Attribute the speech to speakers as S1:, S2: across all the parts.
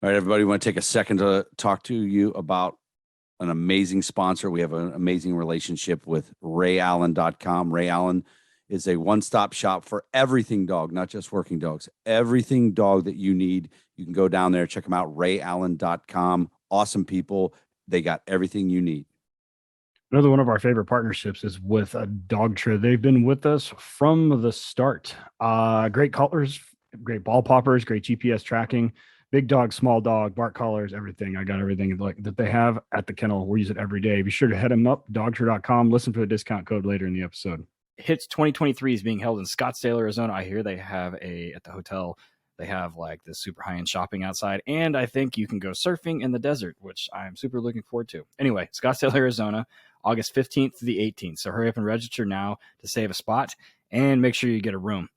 S1: All right, everybody, want to take a second to talk to you about an amazing sponsor. We have an amazing relationship with RayAllen.com. Ray Allen is a one-stop shop for everything dog, not just working dogs. Everything dog that you need, you can go down there, check them out, RayAllen.com. Awesome people. They got everything you need.
S2: Another one of our favorite partnerships is with a Dog Tray. They've been with us from the start. Great collars, great ball poppers, great GPS tracking, big dog, small dog, bark collars, everything. I got everything like that they have at the kennel. We use it every day. Be sure to head them up, dogtray.com. Listen for the discount code later in the episode.
S3: HITS 2023 is being held in Scottsdale, Arizona. I hear they have at the hotel, they have like this super high-end shopping outside, and I think you can go surfing in the desert, which I'm super looking forward to. Anyway, Scottsdale, Arizona, August 15th to the 18th. So hurry up and register now to save a spot and make sure you get a room.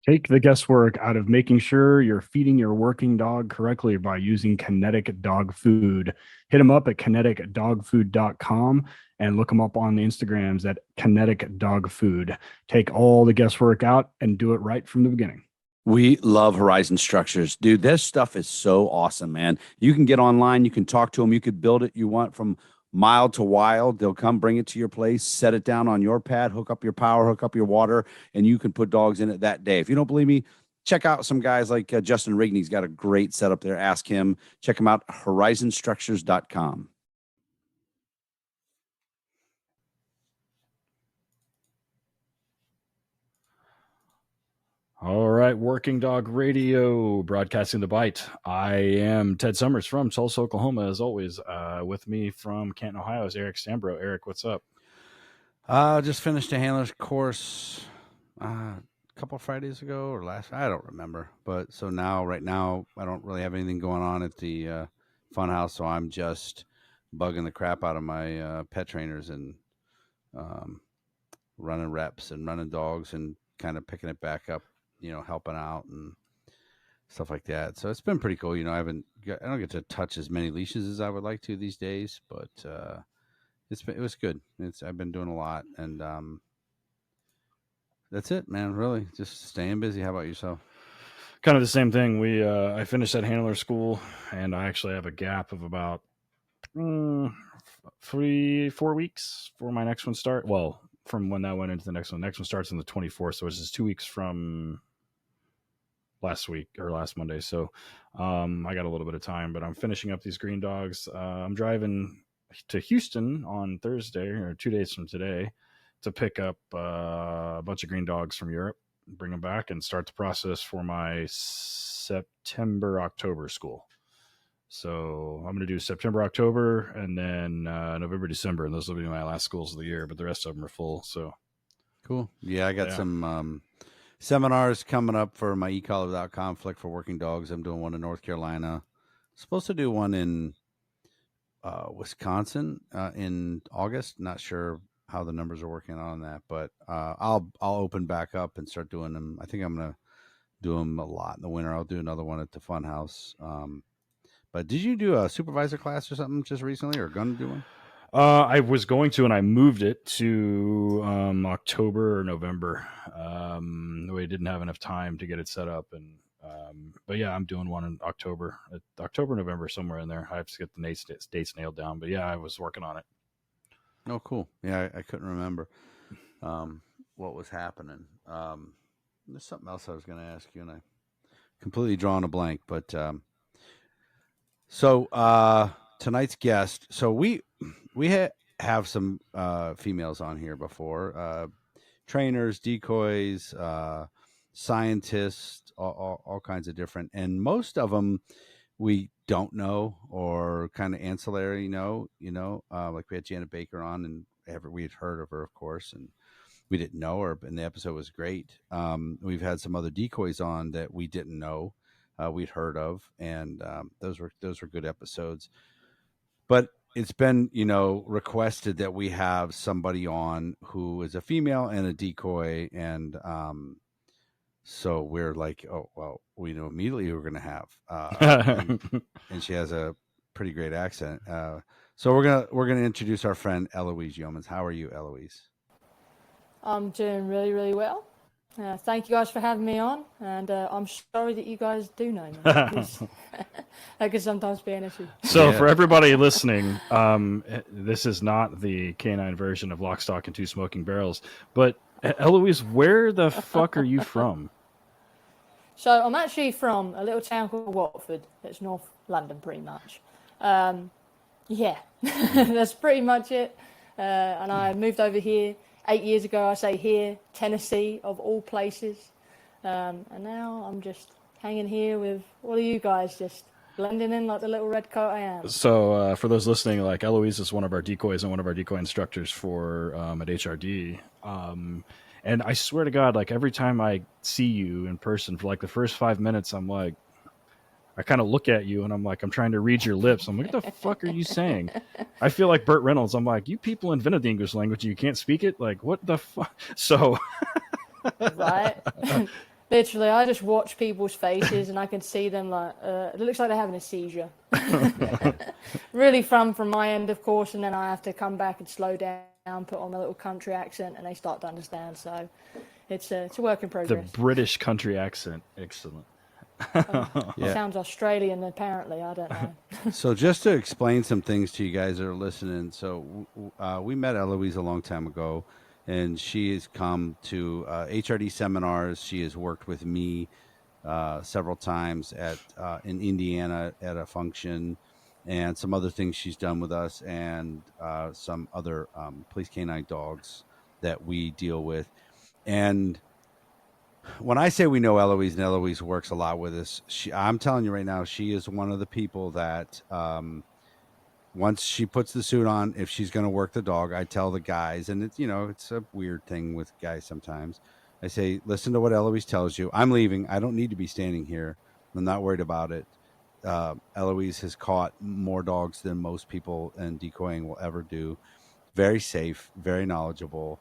S2: Take the guesswork out of making sure you're feeding your working dog correctly by using Kinetic Dog Food. Hit them up at kineticdogfood.com and look them up on the Instagrams at Kinetic Dog Food. Take all the guesswork out and do it right from the beginning.
S1: We love Horizon Structures. Dude, this stuff is so awesome, man. You can get online. You can talk to them. You could build it you want from mild to wild. They'll come bring it to your place, set it down on your pad, hook up your power, hook up your water, and you can put dogs in it that day. If you don't believe me, check out some guys like Justin Rigney's got a great setup there. Ask him. Check him out, horizonstructures.com.
S3: All right, Working Dog Radio, broadcasting the bite. I am Ted Summers from Tulsa, Oklahoma, as always. With me from Canton, Ohio is Eric Stambro. Eric, what's up?
S1: Just finished a handler's course a couple of Fridays ago or last. I don't remember. But so right now, I don't really have anything going on at the fun house. So I'm just bugging the crap out of my pet trainers and running reps and running dogs and kind of picking it back up, helping out and stuff like that. So it's been pretty cool. I don't get to touch as many leashes as I would like to these days, but it was good. I've been doing a lot, and that's it, man. Really, just staying busy. How about yourself?
S3: Kind of the same thing. I finished that handler school, and I actually have a gap of about 3-4 weeks for my next one start. Well, from when that went into the next one. Next one starts on the 24th, so it's just 2 weeks from last week or last Monday. So I got a little bit of time, but I'm finishing up these green dogs. I'm driving to Houston on Thursday, or 2 days from today, to pick up a bunch of green dogs from Europe, bring them back, and start the process for my September-October school. So I'm going to do September, October, and then November, December, and those will be my last schools of the year, but the rest of them are full. So
S1: cool. Yeah, I got some seminars coming up for my ecollar.com flick for working dogs. I'm doing one in North Carolina. Supposed to do one in Wisconsin in August. Not sure how the numbers are working on that, but I'll open back up and start doing them. I think I'm going to do them a lot in the winter. I'll do another one at the Fun House. But did you do a supervisor class or something just recently, or going to do one?
S3: I was going to, and I moved it to October or November. We didn't have enough time to get it set up, but yeah, I'm doing one in October, November, somewhere in there. I have to get the dates nailed down, but yeah, I was working on it.
S1: Oh, cool. Yeah, I couldn't remember what was happening. There's something else I was going to ask you, and I completely drawn a blank, but. So tonight's guest. So we have some females on here before, trainers, decoys, scientists, all kinds of different, and most of them we don't know or kind of ancillary know. Like we had Janet Baker on, and we had heard of her, of course, and we didn't know her, and the episode was great. We've had some other decoys on that we didn't know. We'd heard of, and those were good episodes. But it's been, requested that we have somebody on who is a female and a decoy, and so we're like, oh well, we know immediately who we're going to have, and she has a pretty great accent. So we're gonna introduce our friend Eloise Yeomans. How are you, Eloise?
S4: I'm doing really, really well. Thank you guys for having me on, and I'm sorry that you guys do know me. That could sometimes be an issue.
S3: So for everybody listening, this is not the canine version of Lock, Stock, and Two Smoking Barrels. But Eloise, where the fuck are you from?
S4: So I'm actually from a little town called Watford. It's North London, pretty much. Yeah, that's pretty much it. And I moved over here 8 years ago. I say here, Tennessee, of all places. And now I'm just hanging here with all of you guys, just blending in like the little red coat I am.
S3: So for those listening, like Eloise is one of our decoys and one of our decoy instructors for at HRD. And I swear to God, like every time I see you in person for like the first 5 minutes, I'm like, I kind of look at you and I'm like, I'm trying to read your lips. I'm like, what the fuck are you saying? I feel like Burt Reynolds. I'm like, you people invented the English language. You can't speak it. Like, what the fuck? So,
S4: right. Literally, I just watch people's faces and I can see them like, it looks like they're having a seizure. Really fun from my end, of course, and then I have to come back and slow down, put on a little country accent, and they start to understand. So it's a work in progress.
S3: The British country accent. Excellent.
S4: It sounds Australian, apparently. I don't know.
S1: So just to explain some things to you guys that are listening. So we met Eloise a long time ago, and she has come to HRD seminars. She has worked with me several times at in Indiana at a function, and some other things she's done with us, and some other police canine dogs that we deal with. And when I say we know Eloise, and Eloise works a lot with us, I'm telling you right now, she is one of the people that once she puts the suit on, if she's going to work the dog, I tell the guys, and it's, it's a weird thing with guys sometimes. I say, listen to what Eloise tells you. I'm leaving. I don't need to be standing here. I'm not worried about it. Eloise has caught more dogs than most people in decoying will ever do. Very safe, very knowledgeable.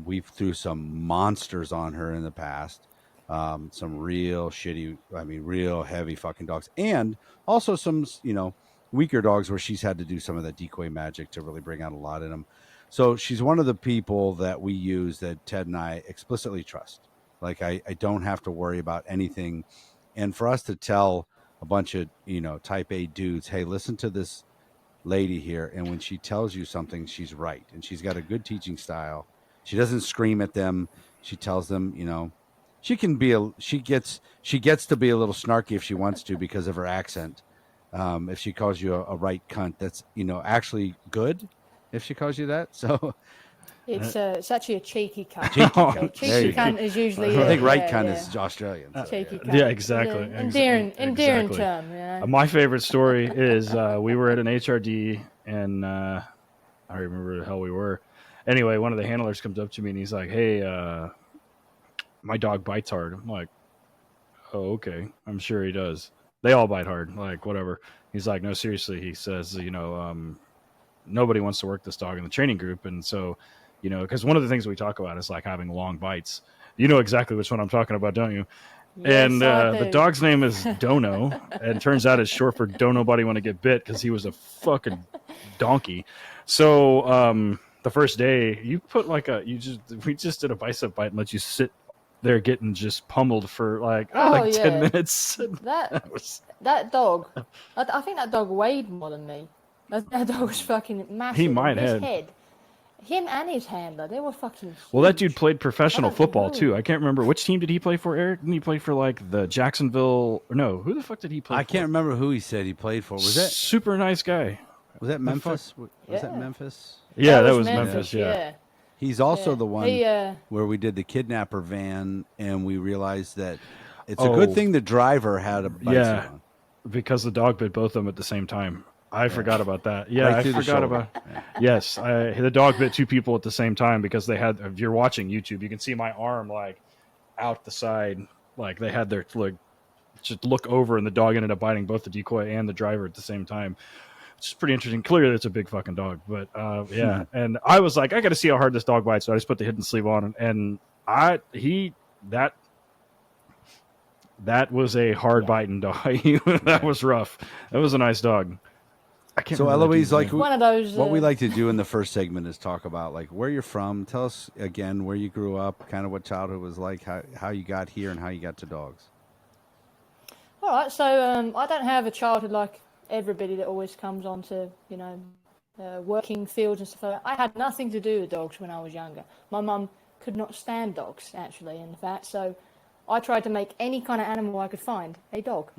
S1: We've threw some monsters on her in the past. Some real shitty, real heavy fucking dogs. And also some, weaker dogs where she's had to do some of that decoy magic to really bring out a lot in them. So she's one of the people that we use that Ted and I explicitly trust. Like I don't have to worry about anything. And for us to tell a bunch of, type A dudes, hey, listen to this lady here. And when she tells you something, she's right. And she's got a good teaching style. She doesn't scream at them. She tells them, she gets to be a little snarky if she wants to because of her accent. If she calls you a right cunt, that's, actually good if she calls you that. So
S4: it's actually a cheeky cunt. Cheeky cunt is usually.
S1: I think right cunt is Australian. So,
S4: cheeky cunt.
S3: Yeah, exactly.
S4: Endearing term.
S3: My favorite story is we were at an HRD and I don't remember where the hell we were. Anyway, one of the handlers comes up to me and he's like, hey, my dog bites hard. I'm like, oh, okay. I'm sure he does. They all bite hard, like whatever. He's like, no, seriously. He says, nobody wants to work this dog in the training group. And so, because one of the things we talk about is like having long bites. You know exactly which one I'm talking about, don't you?
S4: Yes,
S3: and the dog's name is Dono. And it turns out it's short for Don't Nobody Want to Get Bit because he was a fucking donkey. So, the first day you put we just did a bicep bite and let you sit there getting just pummeled for 10 minutes.
S4: That dog, I think that dog weighed more than me. That dog was fucking massive.
S3: He might have.
S4: Him and his handler, they were fucking huge.
S3: Well, that dude played professional football too. I can't remember which team did he play for, Eric? Didn't he play for the Jacksonville? No, who the fuck did he play for?
S1: I can't remember who he said he played for. Was that
S3: super nice guy?
S1: Was that Memphis? Was that Memphis?
S3: Yeah, that was Memphis. Yeah.
S1: He's also the one where we did the kidnapper van, and we realized that it's a good thing the driver had a bite suit on.
S3: Because the dog bit both of them at the same time. I forgot about that. Yeah, I forgot about. Yes, the dog bit two people at the same time because they had. If you're watching YouTube, you can see my arm out the side. Like they had their just look over, and the dog ended up biting both the decoy and the driver at the same time. Which is pretty interesting. Clearly, it's a big fucking dog, but yeah. And I was like, I got to see how hard this dog bites, so I just put the hidden sleeve on, and that was a hard biting dog. That was rough. That was a nice dog.
S2: I can't
S1: So
S2: remember that
S1: Eloise,
S2: dude's
S1: like
S2: name.
S4: One of those.
S1: what we like to do in the first segment is talk about like where you're from. Tell us again where you grew up, kind of what childhood was like, how you got here, and how you got to dogs.
S4: All right, so I don't have a childhood like everybody that always comes onto, working fields and stuff like that. I had nothing to do with dogs when I was younger. My mum could not stand dogs, actually, in fact, so I tried to make any kind of animal I could find a dog.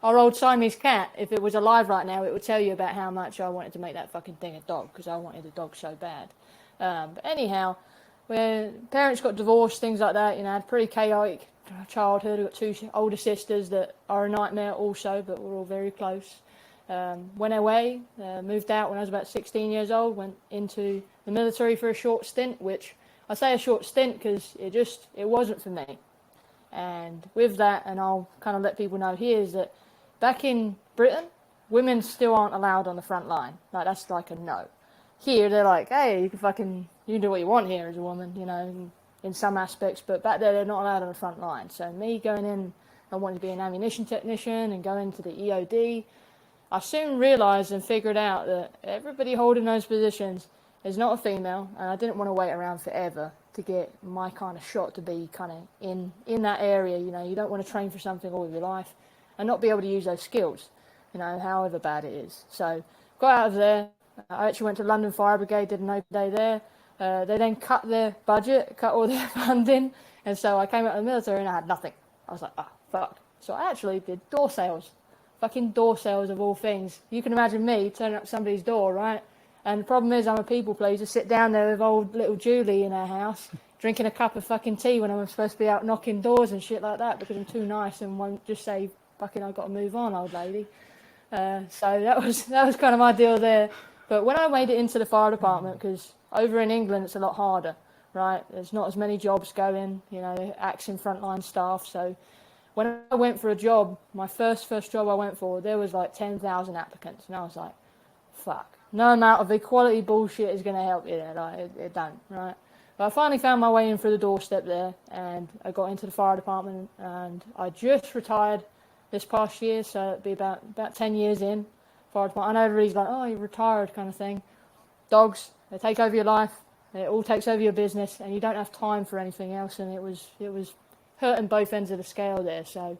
S4: Our old Siamese cat, if it was alive right now, it would tell you about how much I wanted to make that fucking thing a dog, because I wanted a dog so bad. But anyhow, when parents got divorced, things like that, I had a pretty chaotic childhood. I got two older sisters that are a nightmare also, but we're all very close. Went away, moved out when I was about 16 years old, went into the military for a short stint, which I say a short stint because it wasn't for me. And with that, and I'll kind of let people know here, is that back in Britain, women still aren't allowed on the front line. Like, that's like a no. Here, they're like, hey, you can do what you want here as a woman, in some aspects, but back there, they're not allowed on the front line. So me going in, I wanted to be an ammunition technician and go into the EOD. I soon realised and figured out that everybody holding those positions is not a female, and I didn't want to wait around forever to get my kind of shot to be kind of in that area. You don't want to train for something all of your life and not be able to use those skills, however bad it is. So got out of there. I actually went to London Fire Brigade, did an open day there. They then cut their budget, cut all their funding, and so I came out of the military and I had nothing. I was like, fuck. So I actually did door sales. Fucking door sales of all things. You can imagine me turning up somebody's door, right? And the problem is I'm a people pleaser, sit down there with old little Julie in her house, drinking a cup of fucking tea when I'm supposed to be out knocking doors and shit like that because I'm too nice and won't just say, fucking, I've got to move on, old lady. So that was kind of my deal there. But when I made it into the fire department, because over in England it's a lot harder, right? There's not as many jobs going, axing frontline staff. So when I went for a job, my first job I went for, there was like 10,000 applicants. And I was like, fuck. No amount of equality bullshit is going to help you there. Like, it don't, right? But I finally found my way in through the doorstep there, and I got into the fire department, and I just retired this past year, so it'd be about 10 years in fire department. I know everybody's like, oh, you're retired kind of thing. Dogs, they take over your life. It all takes over your business, and you don't have time for anything else, and it was hurting both ends of the scale there. So,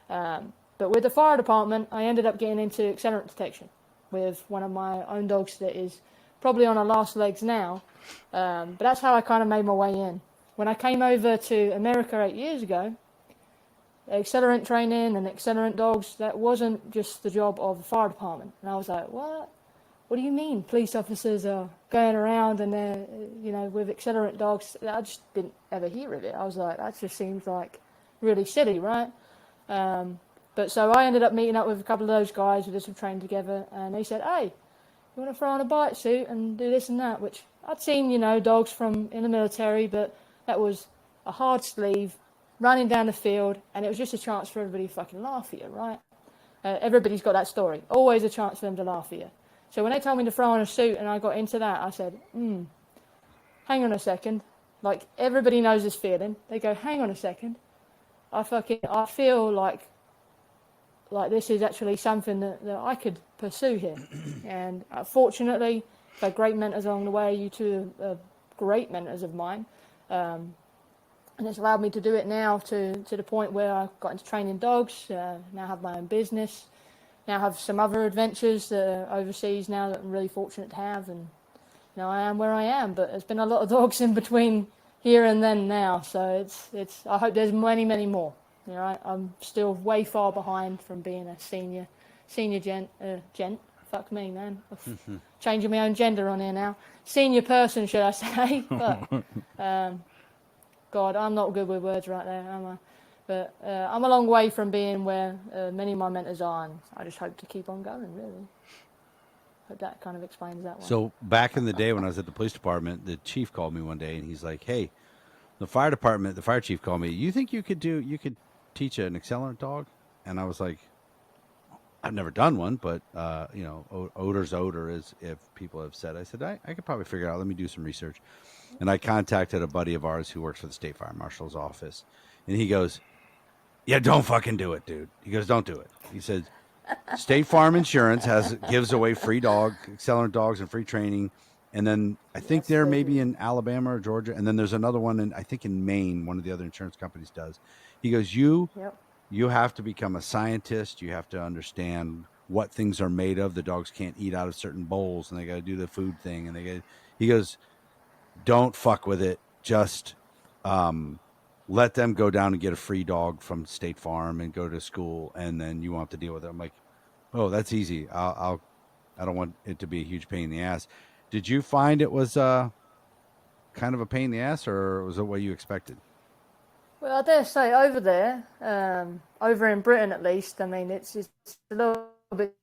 S4: but with the fire department, I ended up getting into accelerant detection with one of my own dogs that is probably on her last legs now. But that's how I kind of made my way in. When I came over to America 8 years ago, accelerant training and accelerant dogs, that wasn't just the job of the fire department. And I was like, what? What do you mean police officers are going around and they're, with accelerant dogs? I just didn't ever hear of it. I was like, that just seems like really silly, right? But so I ended up meeting up with a couple of those guys who did some training together, and they said, hey, you want to throw on a bite suit and do this and that, which I'd seen, dogs from in the military, but that was a hard sleeve, running down the field, and it was just a chance for everybody to fucking laugh at you, right? Everybody's got that story. Always a chance for them to laugh at you. So when they told me to throw on a suit and I got into that, I said, hang on a second. Like, everybody knows this feeling. They go, hang on a second. I feel like this is actually something that I could pursue here. And fortunately, I've had great mentors along the way. You two are great mentors of mine. And it's allowed me to do it now to the point where I got into training dogs, now have my own business, now have some other adventures overseas now that I'm really fortunate to have. And I am where I am, but there's been a lot of dogs in between here and then now. So it's I hope there's many, many more. I'm still way far behind from being a senior gent. Fuck me, man. Changing my own gender on here now. Senior person, should I say? But God, I'm not good with words right there, am I? But I'm a long way from being where many of my mentors are, and I just hope to keep on going, really. Hope that kind of explains that one.
S1: So back in the day when I was at the police department, the chief called me one day, and he's like, hey, the fire chief called me, you think you could teach an accelerant dog? And I was like, I've never done one, but odor's odor, as if people have said. I said, I could probably figure it out. Let me do some research. And I contacted a buddy of ours who works for the state fire marshal's office, and he goes, yeah, don't fucking do it, dude. He goes, don't do it. He said, State Farm Insurance gives away free Accelerant dogs and free training. And then I think
S4: Yes,
S1: they're
S4: they
S1: maybe
S4: do.
S1: in Alabama or Georgia. And then there's another one I think in Maine, one of the other insurance companies does. He goes, you
S4: Yep.
S1: have to become a scientist. You have to understand what things are made of. The dogs can't eat out of certain bowls and they got to do the food thing. And he goes, don't fuck with it. Just let them go down and get a free dog from State Farm and go to school. And then you won't have to deal with it. I'm like, oh, that's easy. I don't want it to be a huge pain in the ass. Did you find it was kind of a pain in the ass, or was it what you expected?
S4: Well, I dare say over there, over in Britain at least, I mean, it's a little bit.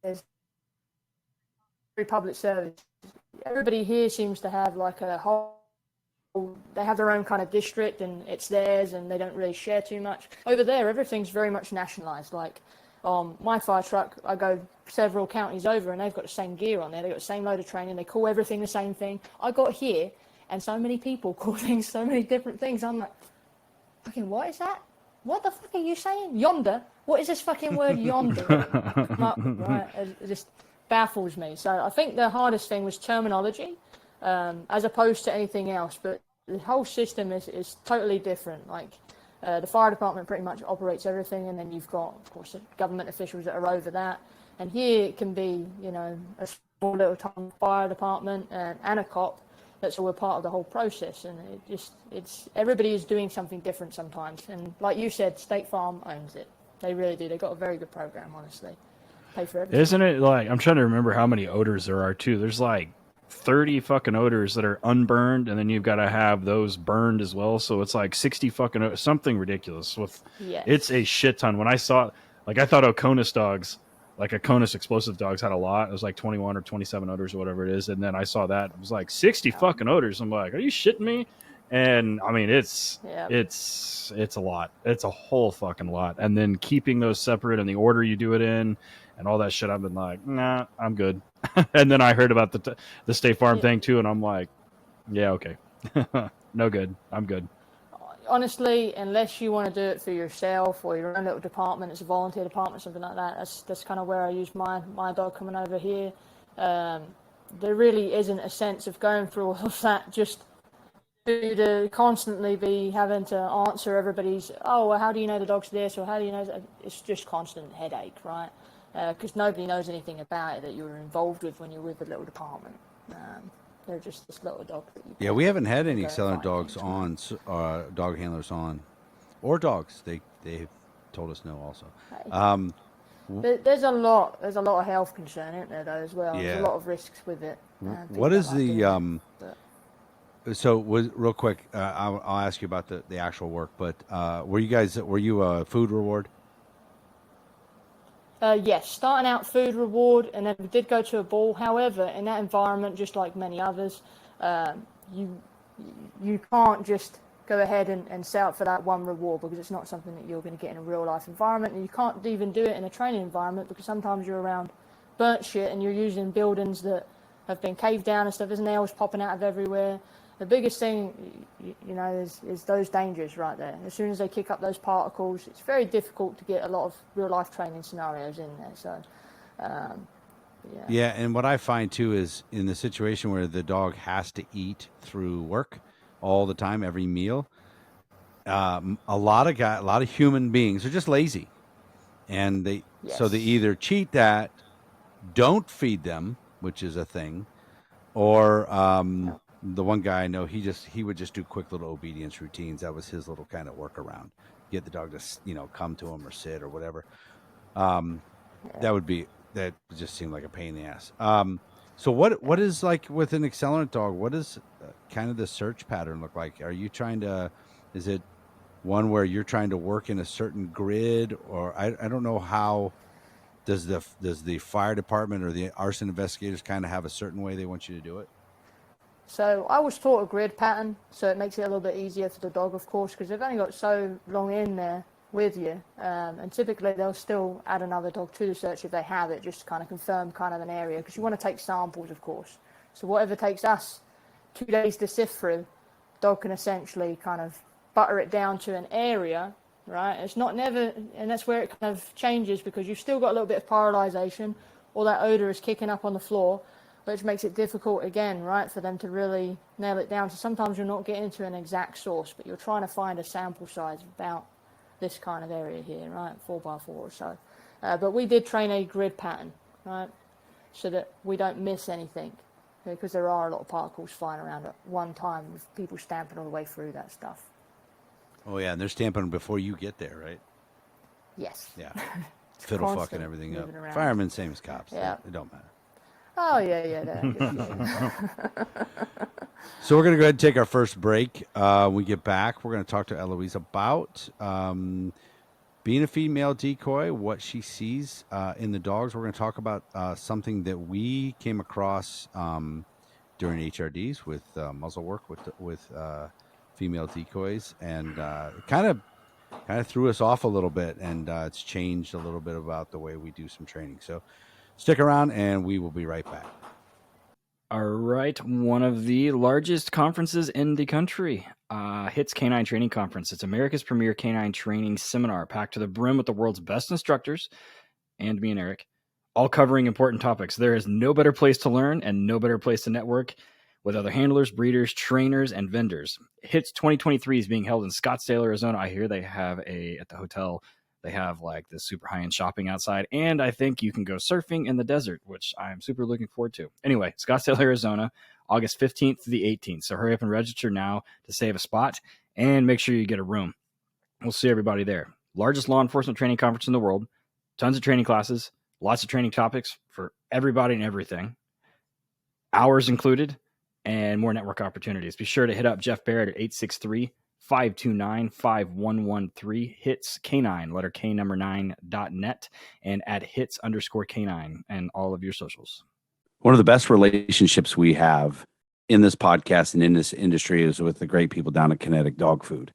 S4: There's public service. Everybody here seems to have like a whole. They have their own kind of district, and it's theirs, and they don't really share too much. Over there, everything's very much nationalised. Like my fire truck, I go several counties over, and they've got the same gear on there. They've got the same load of training. They call everything the same thing. I got here, and so many people call things so many different things. I'm like, fucking, what is that? What the fuck are you saying? Yonder? What is this fucking word yonder? Right? It just baffles me. So I think the hardest thing was terminology, as opposed to anything else. But the whole system is totally different. Like the fire department pretty much operates everything, and then you've got, of course, government officials that are over that. And here it can be, you know, a small little town fire department and a cop. That's all a part of the whole process, and it's everybody is doing something different sometimes. And like you said, State Farm owns it. They really do. They've got a very good program, honestly. Pay for everything.
S3: Isn't it like, I'm trying to remember how many odors there are too. There's like 30 fucking odors that are unburned, and then you've got to have those burned as well. So it's like 60 fucking something ridiculous.
S4: Yes.
S3: It's a shit ton. When I saw, like, I thought Oconus dogs, like Oconus explosive dogs, had a lot. It was like 21 or 27 odors or whatever it is. And then I saw that it was like 60 fucking odors. I'm like, are you shitting me? And I mean, it's a lot. It's a whole fucking lot. And then keeping those separate and the order you do it in and all that shit, I've been like, nah, I'm good. And then I heard about the State Farm thing too, and I'm like, yeah, okay. No good. I'm good.
S4: Honestly, unless you want to do it for yourself or your own little department, it's a volunteer department, something like that. That's kind of where I use my dog coming over here. There really isn't a sense of going through all of that just to constantly be having to answer everybody's, oh, well, how do you know the dog's this, or how do you know that? It's just constant headache, right? Because nobody knows anything about it that you were involved with when you're with the little department. They're just this little dog that you.
S1: Yeah, we haven't had any Accelerant dogs on, dog handlers on, or dogs. They told us no also.
S4: There's a lot of health concern, isn't there, though, as well.
S1: Yeah.
S4: There's a lot of risks with it.
S1: What is the So real quick, I'll ask you about the actual work. But were you a food reward?
S4: Yes, starting out food reward, and then we did go to a ball. However, in that environment, just like many others, you can't just go ahead and set up for that one reward, because it's not something that you're going to get in a real life environment, and you can't even do it in a training environment, because sometimes you're around burnt shit and you're using buildings that have been caved down and stuff. There's nails popping out of everywhere. The biggest thing, you know, is those dangers right there. As soon as they kick up those particles, it's very difficult to get a lot of real-life training scenarios in there. So, yeah.
S1: Yeah, and what I find, too, is in the situation where the dog has to eat through work all the time, every meal, a lot of human beings are just lazy. And so they either cheat that, don't feed them, which is a thing, or the one guy I know, he would just do quick little obedience routines. That was his little kind of workaround. Get the dog to come to him or sit or whatever. That just seemed like a pain in the ass. So what is, like, with an Accelerant dog? What does kind of the search pattern look like? Are you is it one where you're trying to work in a certain grid, or I don't know how. Does the fire department or the arson investigators kind of have a certain way they want you to do it?
S4: So I was taught a grid pattern, so it makes it a little bit easier for the dog, of course, because they've only got so long in there with you, and typically they'll still add another dog to the search if they have it, just to kind of confirm kind of an area, because you want to take samples, of course. So whatever takes us 2 days to sift through, dog can essentially kind of butter it down to an area right? It's not never, and that's where it kind of changes, because you've still got a little bit of polarization, or that odor is kicking up on the floor, which makes it difficult again, right, for them to really nail it down. So sometimes you're not getting to an exact source, but you're trying to find a sample size of about this kind of area here, right, 4x4 or so. But we did train a grid pattern, right, so that we don't miss anything, because there are a lot of particles flying around at one time with people stamping all the way through that stuff.
S1: Oh yeah, and they're stamping before you get there, right?
S4: Yes.
S1: Yeah. Fiddle fucking
S4: Constant
S1: everything up.
S4: moving around.
S1: Firemen, same as cops.
S4: Yeah.
S1: It don't matter.
S4: Oh, yeah.
S1: So we're going to go ahead and take our first break. When we get back, we're going to talk to Eloise about being a female decoy, what she sees in the dogs. We're going to talk about something that we came across during HRDs with muzzle work with female decoys, and it kind of threw us off a little bit, and it's changed a little bit about the way we do some training. So stick around, and we will be right back.
S3: All right, one of the largest conferences in the country, HITS Canine Training Conference. It's America's premier canine training seminar, packed to the brim with the world's best instructors, and me and Eric, all covering important topics. There is no better place to learn and no better place to network with other handlers, breeders, trainers, and vendors. HITS 2023 is being held in Scottsdale, Arizona. I hear they have at the hotel, they have like this super high-end shopping outside, and I think you can go surfing in the desert, which I'm super looking forward to. Anyway, Scottsdale, Arizona, August 15th to the 18th. So hurry up and register now to save a spot, and make sure you get a room. We'll see everybody there. Largest law enforcement training conference in the world. Tons of training classes, lots of training topics for everybody and everything. Hours included, and more network opportunities. Be sure to hit up Jeff Barrett at 863-529-5113, hits canine, letter K number 9.net, and at hits_canine, and all of your socials.
S5: One of the best relationships we have in this podcast and in this industry is with the great people down at Kinetic Dog Food.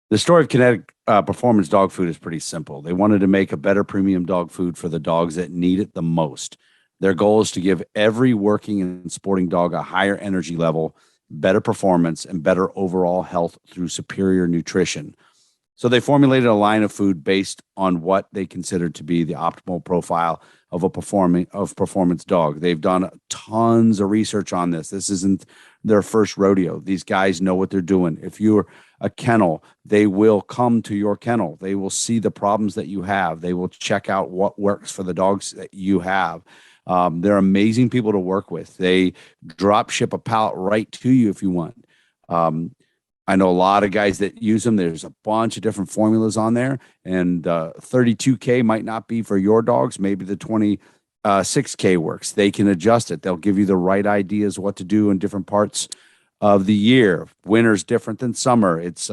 S5: The story of Kinetic Performance Dog Food is pretty simple. They wanted to make a better premium dog food for the dogs that need it the most. Their goal is to give every working and sporting dog a higher energy level, better performance, and better overall health through superior nutrition. So they formulated a line of food based on what they considered to be the optimal profile of a performance dog. They've done tons of research on this. This isn't their first rodeo. These guys know what they're doing. If you're a kennel, they will come to your kennel. They will see the problems that you have. They will check out what works for the dogs that you have. They're amazing people to work with. They drop ship a pallet right to you if you want. I know a lot of guys that use them. There's a bunch of different formulas on there, and 32K might not be for your dogs. Maybe the 26K works. They can adjust it. They'll give you the right ideas what to do in different parts of the year. Winter's different than summer. It's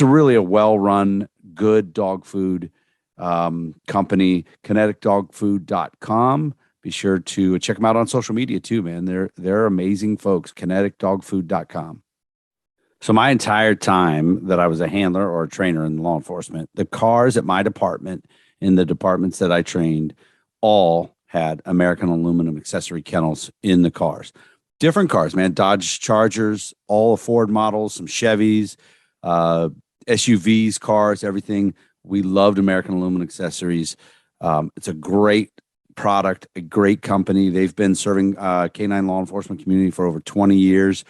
S5: really a well-run, good dog food company, kineticdogfood.com. Be sure to check them out on social media too, man. They're amazing folks, kineticdogfood.com. So my entire time that I was a handler or a trainer in law enforcement, the cars at my department, in the departments that I trained, all had American aluminum accessory kennels in the cars. Different cars, man. Dodge Chargers, all Ford models, some Chevys, SUVs, cars, everything. We loved American aluminum accessories. It's a great product, a great company. They've been serving canine law enforcement community for over 20 years.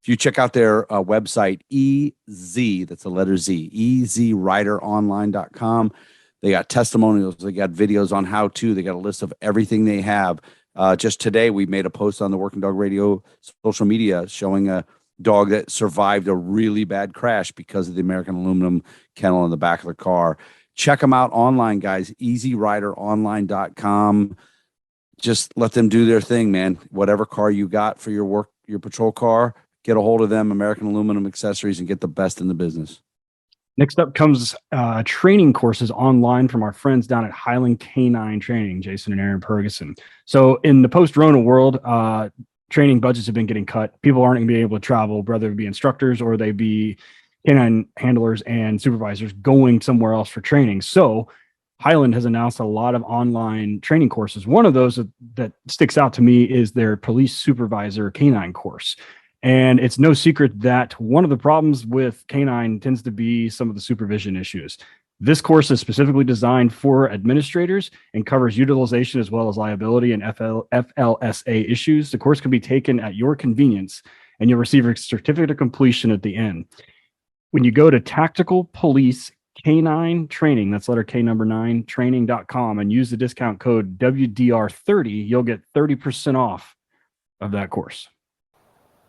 S5: If you check out their website, EZ, that's the letter Z, ezrideronline.com. They got testimonials. They got videos on how to. They got a list of everything they have. Just today, we made a post on the Working Dog Radio social media showing a dog that survived a really bad crash because of the American aluminum kennel in the back of the car. Check them out online, guys. EasyRiderOnline.com. Just let them do their thing, man. Whatever car you got for your work, your patrol car, get a hold of them, American Aluminum Accessories, and get the best in the business.
S2: Next up comes training courses online from our friends down at Highland Canine Training, Jason and Aaron Ferguson. So in the post-Rona world, training budgets have been getting cut. People aren't going to be able to travel, whether it be instructors or they be canine handlers and supervisors going somewhere else for training. So Highland has announced a lot of online training courses. One of those that sticks out to me is their police supervisor canine course. And it's no secret that one of the problems with canine tends to be some of the supervision issues. This course is specifically designed for administrators and covers utilization as well as liability and FLSA issues. The course can be taken at your convenience, and you'll receive a certificate of completion at the end. When you go to Tactical Police Canine Training, that's letter K number 9, training.com, and use the discount code WDR30, you'll get 30% off of that course.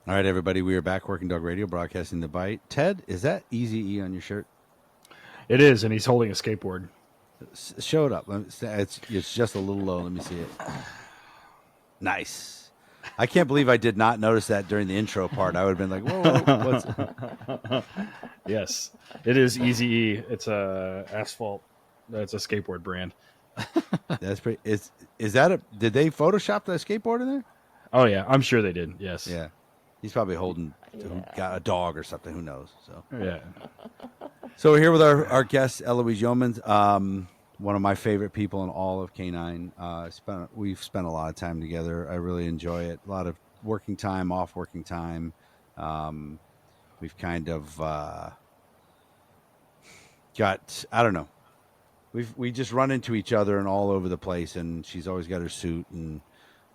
S1: All right, everybody, we are back, Working Dog Radio, broadcasting the bite. Ted, is that Easy E on your shirt?
S3: It is, and he's holding a skateboard.
S1: Show it up. It's just a little low. Let me see it. Nice. I can't believe I did not notice that during the intro part. I would have been like, whoa, what's
S3: Yes, it is Easy E. It's a asphalt. It's a skateboard brand.
S1: That's pretty. Is that a? Did they Photoshop the skateboard in there?
S3: Oh yeah, I'm sure they did. Yes.
S1: Yeah. He's probably holding got a dog or something. Who knows? So
S3: Yeah.
S1: So we're here with our guest, Eloise Yeomans, one of my favorite people in all of Canine. We've spent a lot of time together. I really enjoy it. A lot of working time, off working time. We've kind of got, I don't know. We just run into each other and all over the place, and she's always got her suit. And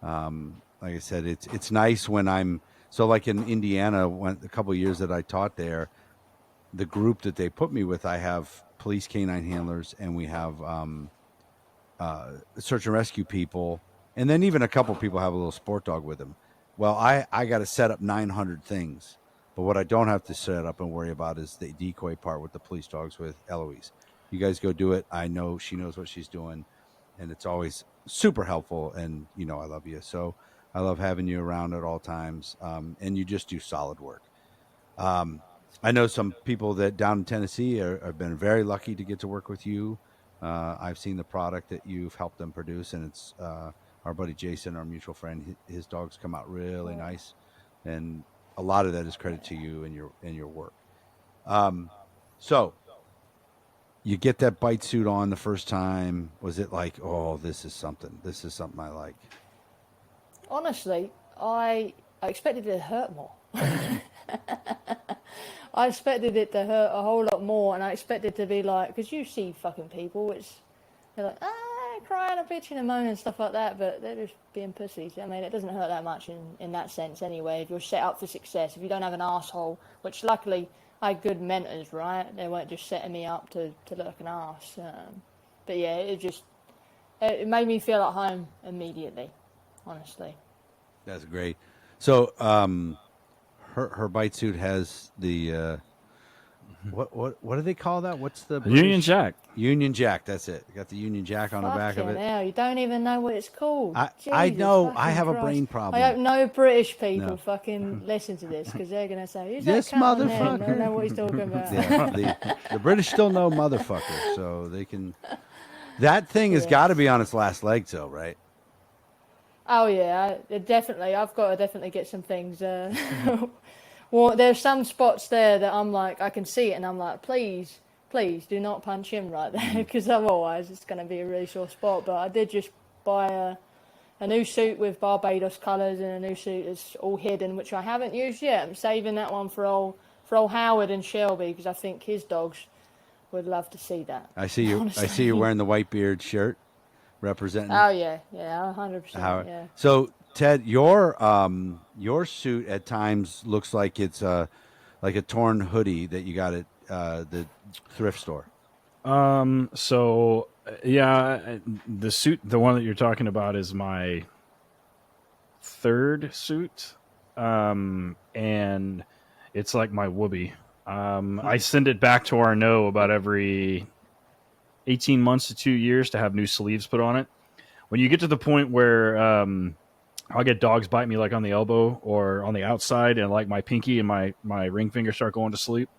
S1: like I said, it's nice when I'm so like in Indiana, a couple of years that I taught there. The group that they put me with, I have police canine handlers, and we have search and rescue people, and then even a couple of people have a little sport dog with them. Well, I got to set up 900 things, but what I don't have to set up and worry about is the decoy part with the police dogs with Eloise. You guys go do it. I know she knows what she's doing, and it's always super helpful, and I love you. So I love having you around at all times, and you just do solid work. I know some people that down in Tennessee have been very lucky to get to work with you. I've seen the product that you've helped them produce, and it's our buddy Jason, our mutual friend. His dogs come out really nice, and a lot of that is credit to you and your work. So you get that bite suit on the first time. Was it like, oh, this is something I like?
S4: Honestly, I expected it to hurt more. I expected it to hurt a whole lot more, and I expected to be like, because you see fucking people, they're like, crying and bitching and moaning and stuff like that, but they're just being pussies. I mean, it doesn't hurt that much in that sense anyway. If you're set up for success, if you don't have an asshole, which luckily I had good mentors, right? They weren't just setting me up to look like an ass. But yeah, it made me feel at home immediately, honestly.
S1: That's great. So, her bite suit has the what do they call that? What's the
S3: Union Jack?
S1: Union Jack. That's it. Got the Union Jack on the back of it.
S4: Now you don't even know what it's called.
S1: I know. I have a brain problem.
S4: I hope no British people fucking listen to this, because they're gonna say, "Who's
S1: this
S4: that cunt on there?
S1: motherfucker?"
S4: I don't know what he's talking about.
S1: Yeah, the British still know motherfucker, so they can. That thing has got to be on its last leg, though, right?
S4: Oh yeah, definitely. I've got to definitely get some things. Well, there's some spots there that I'm like, I can see it, and I'm like, please do not punch him right there, because otherwise it's going to be a really sore spot. But I did just buy a new suit with Barbados colours and a new suit that's all hidden, which I haven't used yet. I'm saving that one for old Howard and Shelby, because I think his dogs would love to see that.
S1: I see you.
S4: Honestly.
S1: I see you wearing the white beard shirt, representing.
S4: Oh yeah, 100%. Yeah.
S1: So Ted, your suit at times looks like it's like a torn hoodie that you got at the thrift store.
S3: So yeah, the suit, the one that you're talking about, is my third suit, and it's like my whoopee. I send it back to Arnaud about every 18 months to 2 years to have new sleeves put on it. When you get to the point where I'll get dogs bite me like on the elbow or on the outside, and like my pinky and my ring finger start going to sleep.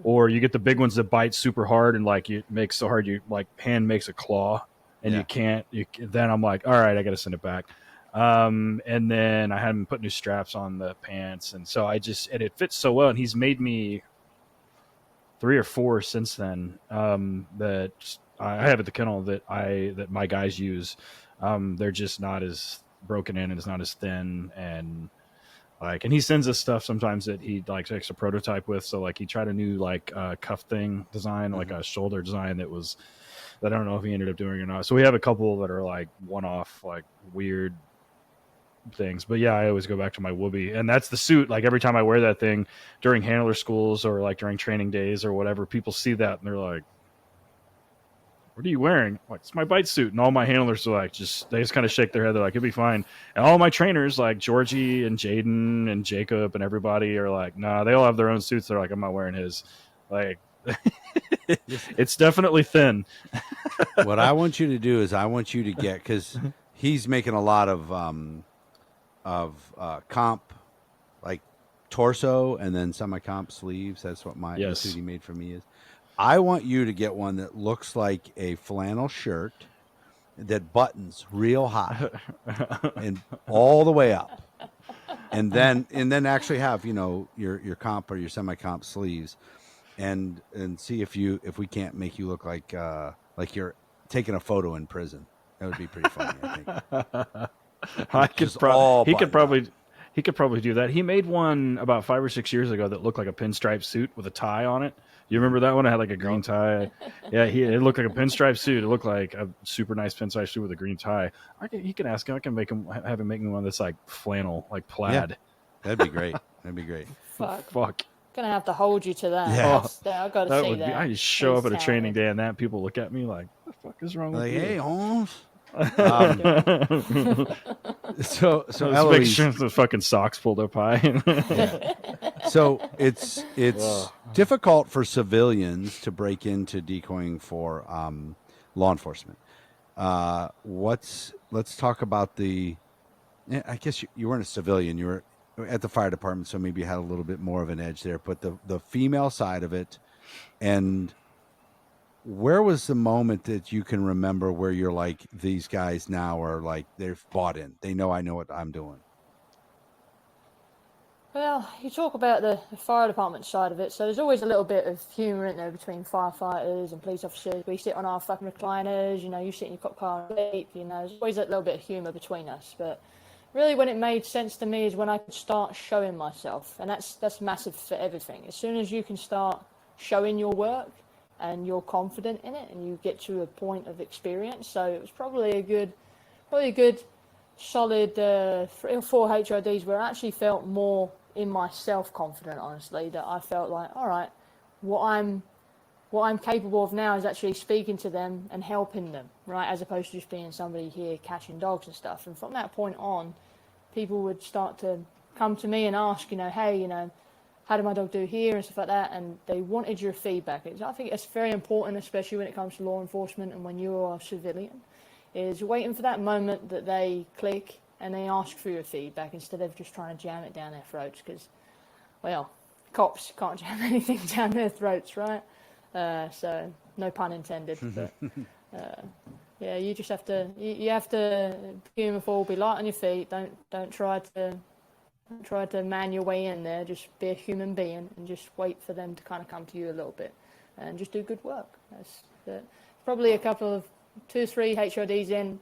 S3: Or you get the big ones that bite super hard, and like it makes so hard, you like hand makes a claw, and you can't. Then I'm like, all right, I got to send it back. And then I had him put new straps on the pants, and so and it fits so well. And he's made me 3 or 4 since then that I have at the kennel that my guys use. They're just not as broken in, and it's not as thin, and Like, and he sends us stuff sometimes that he like takes a prototype with. So like he tried a new like cuff thing design, like a shoulder design that I don't know if he ended up doing or not. So we have a couple that are like one-off, like weird things. But yeah, I always go back to my Whoopee, and that's the suit. Like every time I wear that thing during handler schools or like during training days or whatever, people see that and they're like, what are you wearing? I'm like, it's my bite suit. And all my handlers are like, they just kind of shake their head. They're like, it'll be fine. And all my trainers, like Georgie and Jaden and Jacob and everybody, are like, nah, they all have their own suits. They're like, I'm not wearing his. Like, it's definitely thin.
S1: What I want you to do is I want you to get, because he's making a lot of comp, like torso and then semi-comp sleeves. That's what the suit he made for me is. I want you to get one that looks like a flannel shirt that buttons real high and all the way up, and then actually have, you know, your comp or your semi-comp sleeves, and see if we can't make you look like you're taking a photo in prison. That would be pretty funny, I think.
S3: He could probably do that. He made one about 5 or 6 years ago that looked like a pinstripe suit with a tie on it. You remember that one? I had like a green tie. Yeah, it looked like a pinstripe suit. It looked like a super nice pinstripe suit with a green tie. He can ask him. I can have him make me one that's like flannel, like plaid.
S1: Yeah, that'd be great.
S4: Fuck. Gonna have to hold you to that.
S1: Yeah.
S4: I gotta see that.
S3: I just show up at a training day and that people look at me like, what the fuck is wrong with you?
S1: Hey, Holmes. So Eloise,
S3: make sure the fucking socks pulled up high.
S1: So it's difficult for civilians to break into decoying for law enforcement. Let's talk about I guess you weren't a civilian, you were at the fire department, so maybe you had a little bit more of an edge there, but the female side of it, and where was the moment that you can remember where you're like, these guys now are like, they've bought in. They know I know what I'm doing.
S4: Well, you talk about the fire department side of it, so there's always a little bit of humour in there between firefighters and police officers. We sit on our fucking recliners, you know, you sit in your cop car and sleep, you know, there's always that little bit of humour between us. But really when it made sense to me is when I could start showing myself, and that's massive for everything. As soon as you can start showing your work, and you're confident in it, and you get to a point of experience. So it was probably a good, solid 3 or 4 HRDs where I actually felt more in myself confident, honestly, that I felt like, all right, what I'm capable of now is actually speaking to them and helping them, right, as opposed to just being somebody here catching dogs and stuff. And from that point on, people would start to come to me and ask, you know, hey, you know, how did my dog do here and stuff like that, and they wanted your feedback. I think it's very important, especially when it comes to law enforcement and when you're a civilian, is waiting for that moment that they click and they ask for your feedback instead of just trying to jam it down their throats, because, well, cops can't jam anything down their throats, right? So, no pun intended, but yeah, you just have to, you have to be humorful, be light on your feet, don't try to man your way in there. Just be a human being and just wait for them to kind of come to you a little bit and just do good work. That's probably a couple of 2 or 3 HRDs in,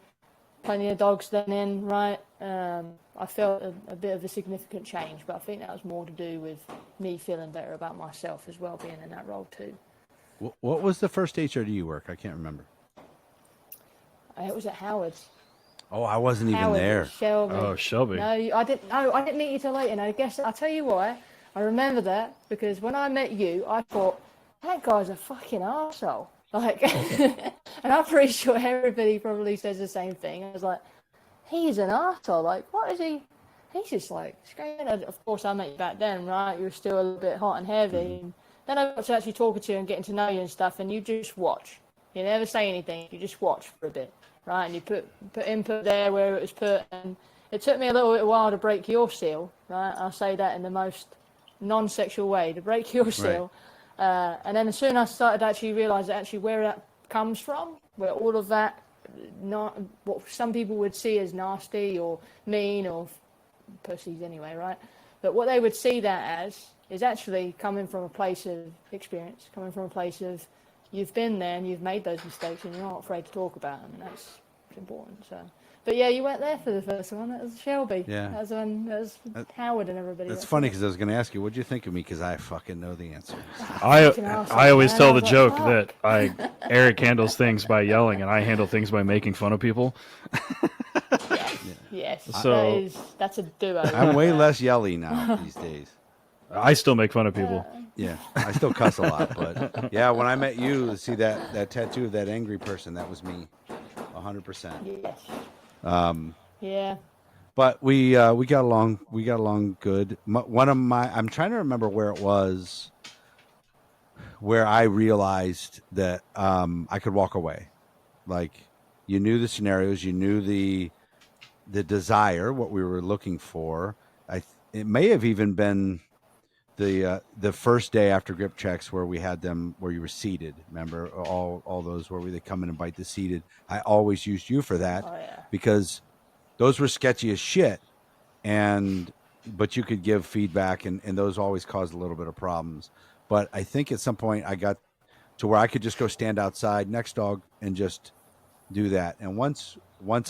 S4: plenty of dogs then in, right? I felt a bit of a significant change, but I think that was more to do with me feeling better about myself as well, being in that role too.
S1: What was the first HRD work? I can't remember.
S4: It was at Howard's.
S1: Oh, I wasn't even there.
S4: Shelby.
S3: Oh, Shelby.
S4: No, I didn't meet you till later. And I guess I'll tell you why. I remember that because when I met you, I thought that guy's a fucking arsehole. Like, and I'm pretty sure everybody probably says the same thing. I was like, he's an arsehole. Like, what is he? He's just like screaming. Of course, I met you back then, right? You were still a little bit hot and heavy.
S1: Mm-hmm.
S4: And then I got to actually talking to you and getting to know you and stuff. And you just watch. You never say anything. You just watch for a bit. Right, and you put input there where it was put, and it took me a little bit while to break your seal, right? I'll say that in the most non-sexual way, to break your seal. Right. And then as soon as I started to actually realise actually where that comes from, where all of that, not what some people would see as nasty or mean or pussies anyway, right? But what they would see that as is actually coming from a place of experience, coming from a place of you've been there and you've made those mistakes and you're not afraid to talk about them. And important. So, but yeah, you weren't there for the first one. That was Shelby.
S1: Yeah.
S4: That was Howard and everybody.
S1: That's funny because I was going to ask you, what'd you think of me? Because I fucking know the answer.
S3: I always tell the
S4: like,
S3: joke
S4: fuck.
S3: that Eric handles things by yelling, and I handle things by making fun of people.
S4: Yes,
S3: So-
S4: that's a duo.
S1: I'm way less yelly now these days.
S3: I still make fun of people.
S1: Yeah, I still cuss a lot, but yeah, when I met you, see that tattoo of that angry person, that was me, 100%.
S4: Yes.
S1: Um,
S4: Yeah.
S1: but we got along. We got along good. I'm trying to remember where it was, where I realized that I could walk away. Like, you knew the scenarios, you knew the desire, what we were looking for. It may have even been the first day after grip checks where we had them, where you were seated. Remember all those where they come in and bite the seated. I always used you for that because those were sketchy as shit, but you could give feedback, and those always caused a little bit of problems. But I think at some point I got to where I could just go stand outside next dog and just do that. And once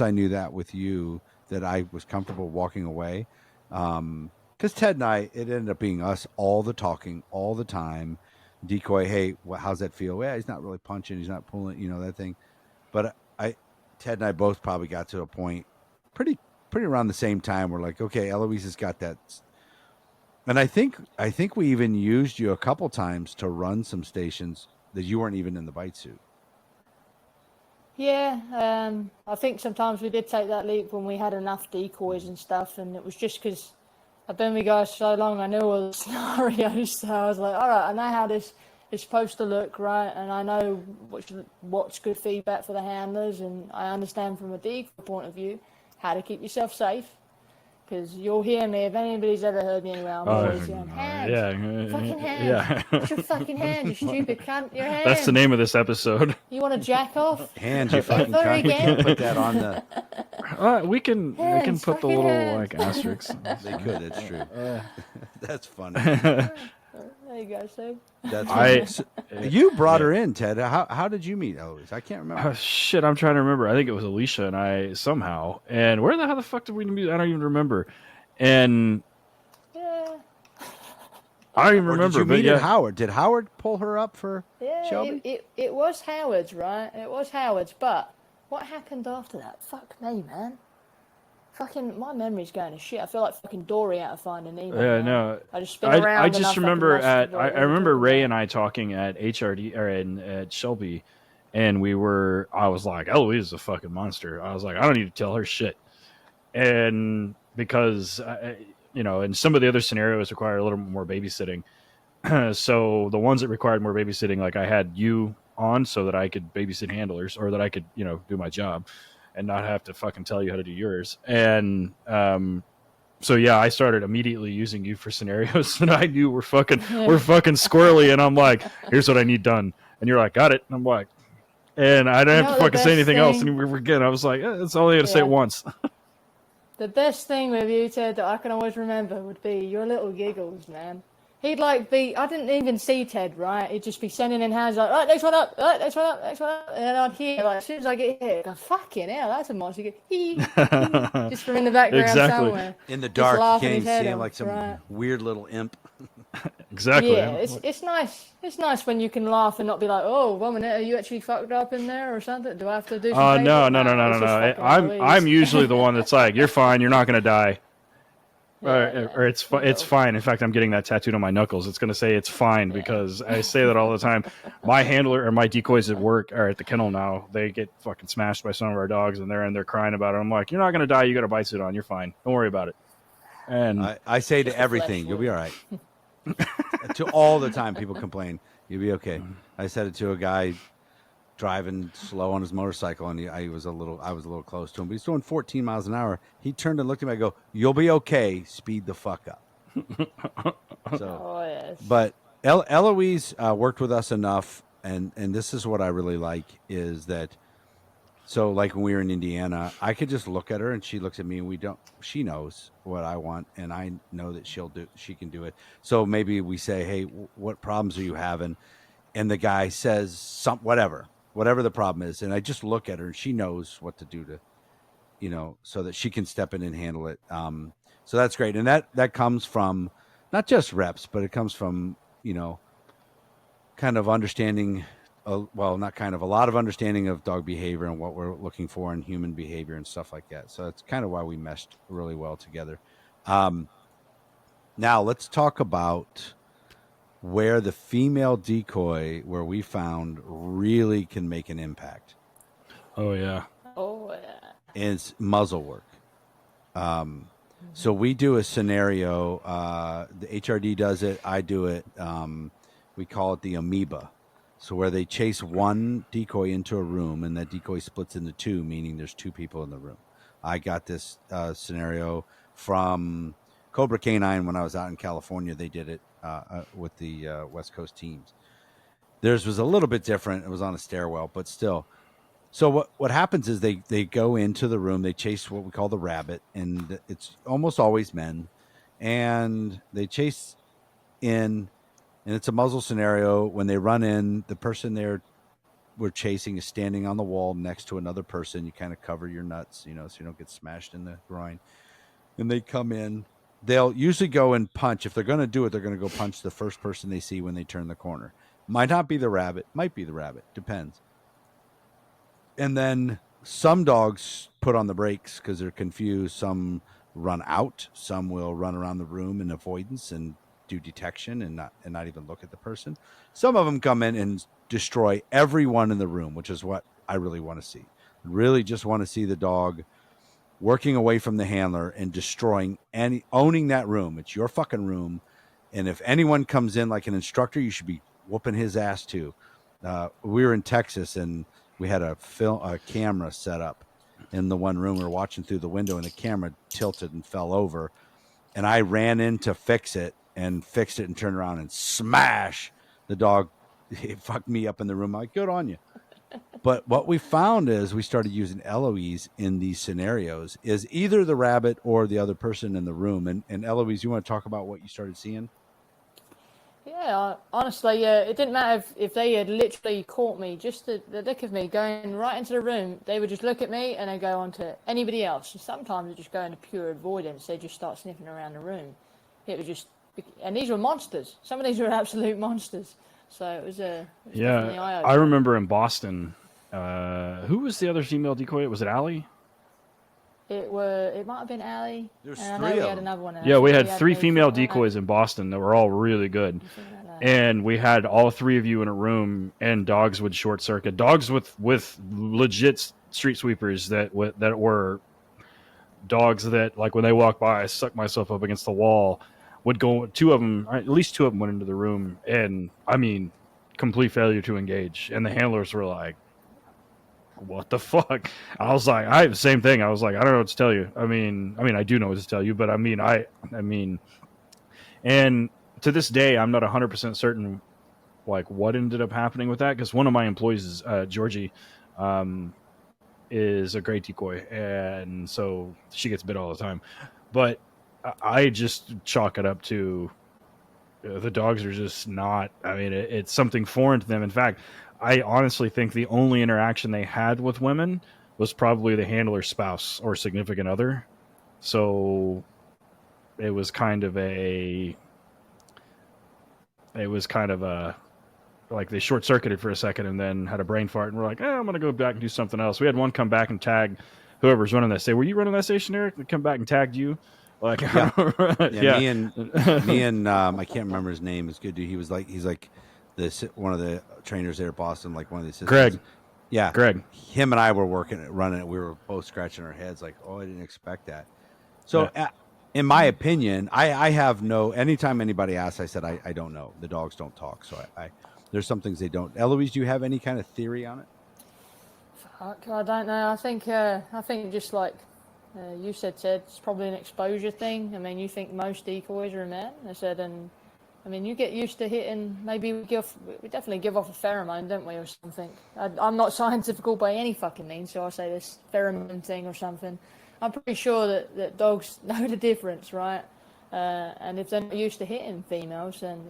S1: I knew that with you, that I was comfortable walking away. Because Ted and I, it ended up being us all the talking, all the time. Decoy, hey, how's that feel? Yeah, he's not really punching, he's not pulling, that thing. But Ted and I both probably got to a point pretty around the same time. We're like, okay, Eloise has got that. And I think we even used you a couple times to run some stations that you weren't even in the bite suit.
S4: Yeah, I think sometimes we did take that leap when we had enough decoys and stuff, and it was just because I've been with guys so long, I knew all the scenarios, so I was like, all right, I know how this is supposed to look, right, and I know what's good feedback for the handlers, and I understand from a decoy point of view how to keep yourself safe, because you'll hear me, if anybody's ever heard me anywhere, I'm always saying, hands, fucking hands,
S3: Yeah.
S4: what's your fucking hands, you stupid cunt, your hands.
S3: That's the name of this episode.
S4: You want to jack off?
S1: Hands, you fucking
S4: Ever
S1: cunt. We
S4: again?
S1: can't put that on the...
S3: We can
S4: Hands,
S3: put the
S4: fucking
S3: little
S4: hands.
S3: like asterisks.
S1: They could, it's true. That's funny.
S4: There you go, Sue.
S1: That's you brought her in, Ted. How did you meet Eloise? I can't remember.
S3: Shit, I'm trying to remember. I think it was Alicia and I somehow. And where the fuck did we meet? I don't even remember. And
S4: Yeah.
S3: I don't even
S1: Or
S3: remember.
S1: did you
S3: but
S1: meet
S3: yeah,
S1: at Howard? Did Howard pull her up for Shelby?
S4: It was Howard's, right? It was Howard's, but what happened after that? Fuck me, man. Fucking, my memory's going to shit. I feel like fucking Dory out of Finding Nemo.
S3: Yeah,
S4: man.
S3: no.
S4: I just spin around.
S3: I
S4: and
S3: just
S4: fucking
S3: remember
S4: lost
S3: at
S4: what
S3: I
S4: we were
S3: remember
S4: talking
S3: Ray
S4: about.
S3: and I talking at HRD or at Shelby, and I was like, Eloise is a fucking monster. I was like, I don't need to tell her shit, and because and some of the other scenarios require a little more babysitting. So the ones that required more babysitting, like I had you on so that I could babysit handlers, or that I could do my job and not have to fucking tell you how to do yours. And so yeah, I started immediately using you for scenarios that I knew were fucking squirrely, and I'm like, here's what I need done, and you're like, got it. And I'm like, and I didn't have to fucking say anything else, and we were good. I was like, it's only got to say it once.
S4: The best thing with you, Ted, that I can always remember would be your little giggles, man. He'd I didn't even see Ted, right? He'd just be sending in hands like, right, next one up, right, next one up, next one up. And then I'd hear, as soon as I get here, I go, fucking hell, that's a monster. Just from in the background
S3: Exactly.
S4: somewhere.
S1: In the dark, you
S4: laughing
S1: can't
S4: his
S1: even
S4: head
S1: see him
S4: off,
S1: like some
S4: right.
S1: weird little imp.
S3: Exactly.
S4: Yeah, it's nice. It's nice when you can laugh and not be like, oh, 1 minute, are you actually fucked up in there or something? Do I have to do something?
S3: No. I'm usually the one that's like, you're fine, you're not gonna die. Or it's fine. In fact, I'm getting that tattooed on my knuckles. It's going to say it's fine because I say that all the time. My handler or my decoys at work or at the kennel now, they get fucking smashed by some of our dogs, and they're crying about it. I'm like, you're not going to die. You got a bite suit on. You're fine. Don't worry about it. And
S1: I say to everything, you'll be all right. To all the time, people complain, you'll be okay. I said it to a guy driving slow on his motorcycle, and I was a little close to him, but he's doing 14 miles an hour. He turned and looked at me. I go, "You'll be okay. Speed the fuck up."
S4: Yes.
S1: But Eloise worked with us enough, and this is what I really like is that. So, like when we were in Indiana, I could just look at her, and she looks at me, and she knows what I want, and I know that she can do it. So maybe we say, "Hey, what problems are you having?" And the guy says whatever. whatever the problem is. And I just look at her and she knows what to do to, so that she can step in and handle it. So that's great. And that comes from not just reps, but it comes from, kind of understanding, not kind of, a lot of understanding of dog behavior and what we're looking for in human behavior and stuff like that. So that's kind of why we meshed really well together. Now let's talk about where the female decoy, where we found really can make an impact.
S3: Oh yeah.
S4: Oh yeah.
S1: Is muzzle work. So we do a scenario. The HRD does it. I do it. We call it the amoeba. So where they chase one decoy into a room, and that decoy splits into two, meaning there's two people in the room. I got this scenario from Cobra Canine when I was out in California. They did it with the West Coast teams. Theirs was a little bit different. It was on a stairwell, but still. So what happens is they go into the room, they chase what we call the rabbit, and it's almost always men, and they chase in, and it's a muzzle scenario. When they run in, the person we're chasing is standing on the wall next to another person. You kind of cover your nuts, so you don't get smashed in the groin. And they come in. They'll usually go and punch. If they're going to do it, they're going to go punch the first person they see when they turn the corner. Might not be the rabbit. Might be the rabbit. Depends. And then some dogs put on the brakes because they're confused. Some run out. Some will run around the room in avoidance and do detection and not even look at the person. Some of them come in and destroy everyone in the room, which is what I really want to see. Really just want to see the dog working away from the handler and destroying owning that room. It's your fucking room. And if anyone comes in like an instructor, you should be whooping his ass too. We were in Texas and we had a camera set up in the one room. We were watching through the window and the camera tilted and fell over. And I ran in to fix it and turned around and smash the dog. It fucked me up in the room. I'm like, good on you. But what we found is we started using Eloise in these scenarios is either the rabbit or the other person in the room. And Eloise, you want to talk about what you started seeing?
S4: Yeah, honestly, it didn't matter if they had literally caught me, just the look of me going right into the room, they would just look at me and then go on to anybody else. And sometimes they just go into pure avoidance. They just start sniffing around the room. It was just, and these were monsters. Some of these were absolute monsters. So it was definitely eye-opener.
S3: I remember in Boston, who was the other female decoy? Was it Allie?
S4: It might have been Allie.
S1: There's
S4: and
S1: three
S4: I know
S1: of
S4: we had
S1: them.
S4: another one.
S3: Yeah, we had three female decoys in Boston that were all really good. And we had all three of you in a room, and dogs would short circuit. Dogs with legit street sweepers that were dogs that, like, when they walk by, I suck myself up against the wall. Would go, at least two of them went into the room, and I mean, complete failure to engage. And the handlers were like, what the fuck? I was like, I have the same thing. I was like, I don't know what to tell you. I mean, I do know what to tell you, but I mean, and to this day, I'm not 100% certain, like, what ended up happening with that, because one of my employees is Georgie, is a great decoy, and so she gets bit all the time. But I just chalk it up to the dogs are just not. I mean, it's something foreign to them. In fact, I honestly think the only interaction they had with women was probably the handler's spouse or significant other. So it was kind of a like they short circuited for a second and then had a brain fart and we're like, I'm gonna go back and do something else. We had one come back and tag whoever's running that. Say, were you running that station, Eric? They come back and tagged you. Like,
S1: yeah.
S3: Yeah.
S1: Me and I can't remember his name. It's good dude. He's like one of the trainers there at Boston, like one of the assistants.
S3: Greg.
S1: Yeah,
S3: Greg.
S1: Him and I were running it. We were both scratching our heads, like, oh, I didn't expect that. So, in my opinion, I have no. Anytime anybody asks, I said I don't know. The dogs don't talk, so I there's some things they don't. Eloise, do you have any kind of theory on it?
S4: Fuck, I don't know. I think just like you said, Ted, it's probably an exposure thing. I mean, you think most decoys are a man. I said, and I mean, you get used to hitting. Maybe we definitely give off a pheromone, don't we, or something? I'm not scientific by any fucking means, so I say this pheromone thing or something. I'm pretty sure that dogs know the difference, right? And if they're not used to hitting females, then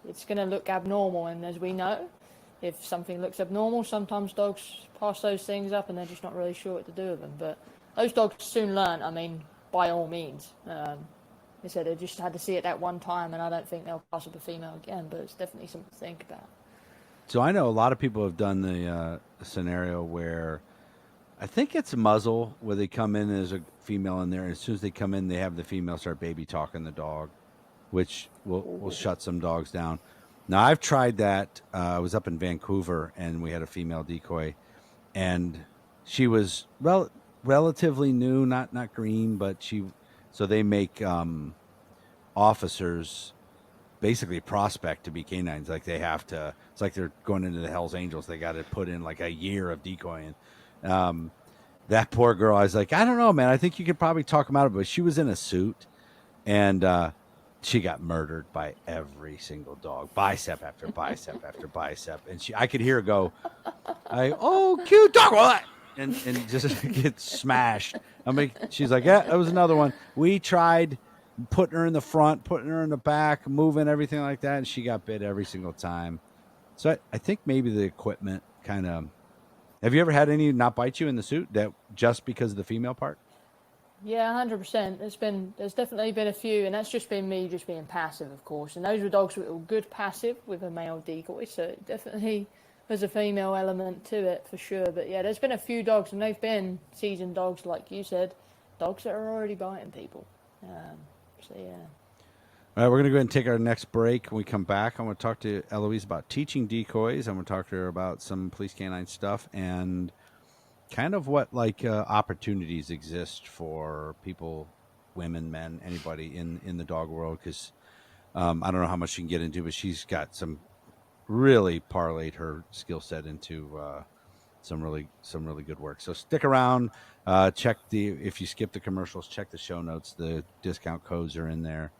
S4: it's going to look abnormal. And as we know, if something looks abnormal, sometimes dogs pass those things up and they're just not really sure what to do with them. But those dogs soon learn, I mean, by all means. They said they just had to see it that one time, and I don't think they'll pass up a female again, but it's definitely something to think about.
S1: So I know a lot of people have done the scenario where I think it's a muzzle, where they come in, there's a female in there, and as soon as they come in, they have the female start baby talking the dog, which will shut some dogs down. Now, I've tried that. I was up in Vancouver, and we had a female decoy, and she was relatively new, not green, but so they make officers basically prospect to be canines. Like they have to, it's like they're going into the Hells Angels. They got to put in like a year of decoying. That poor girl, I was like, I don't know, man. I think you could probably talk them out of it. But she was in a suit, and she got murdered by every single dog, bicep after bicep after bicep. And I could hear her go, oh, cute dog, what? And just get smashed. I mean, she's like, yeah, that was another one. We tried putting her in the front, putting her in the back, moving everything like that, and she got bit every single time. So I think maybe the equipment kind of. Have you ever had any not bite you in the suit that just because of the female part?
S4: Yeah, 100%. There's definitely been a few, and that's just been me just being passive, of course. And those were dogs that were good passive with a male decoy, so it definitely there's a female element to it for sure. But yeah, there's been a few dogs, and they've been seasoned dogs, like you said, dogs that are already biting people. So yeah.
S1: All right, we're going to go ahead and take our next break. When we come back, I'm going to talk to Eloise about teaching decoys. I'm going to talk to her about some police canine stuff and kind of what opportunities exist for people, women, men, anybody in the dog world. Because I don't know how much she can get into, but she's got really parlayed her skill set into some really good work. So stick around. If you skip the commercials, check the show notes. The discount codes are in there.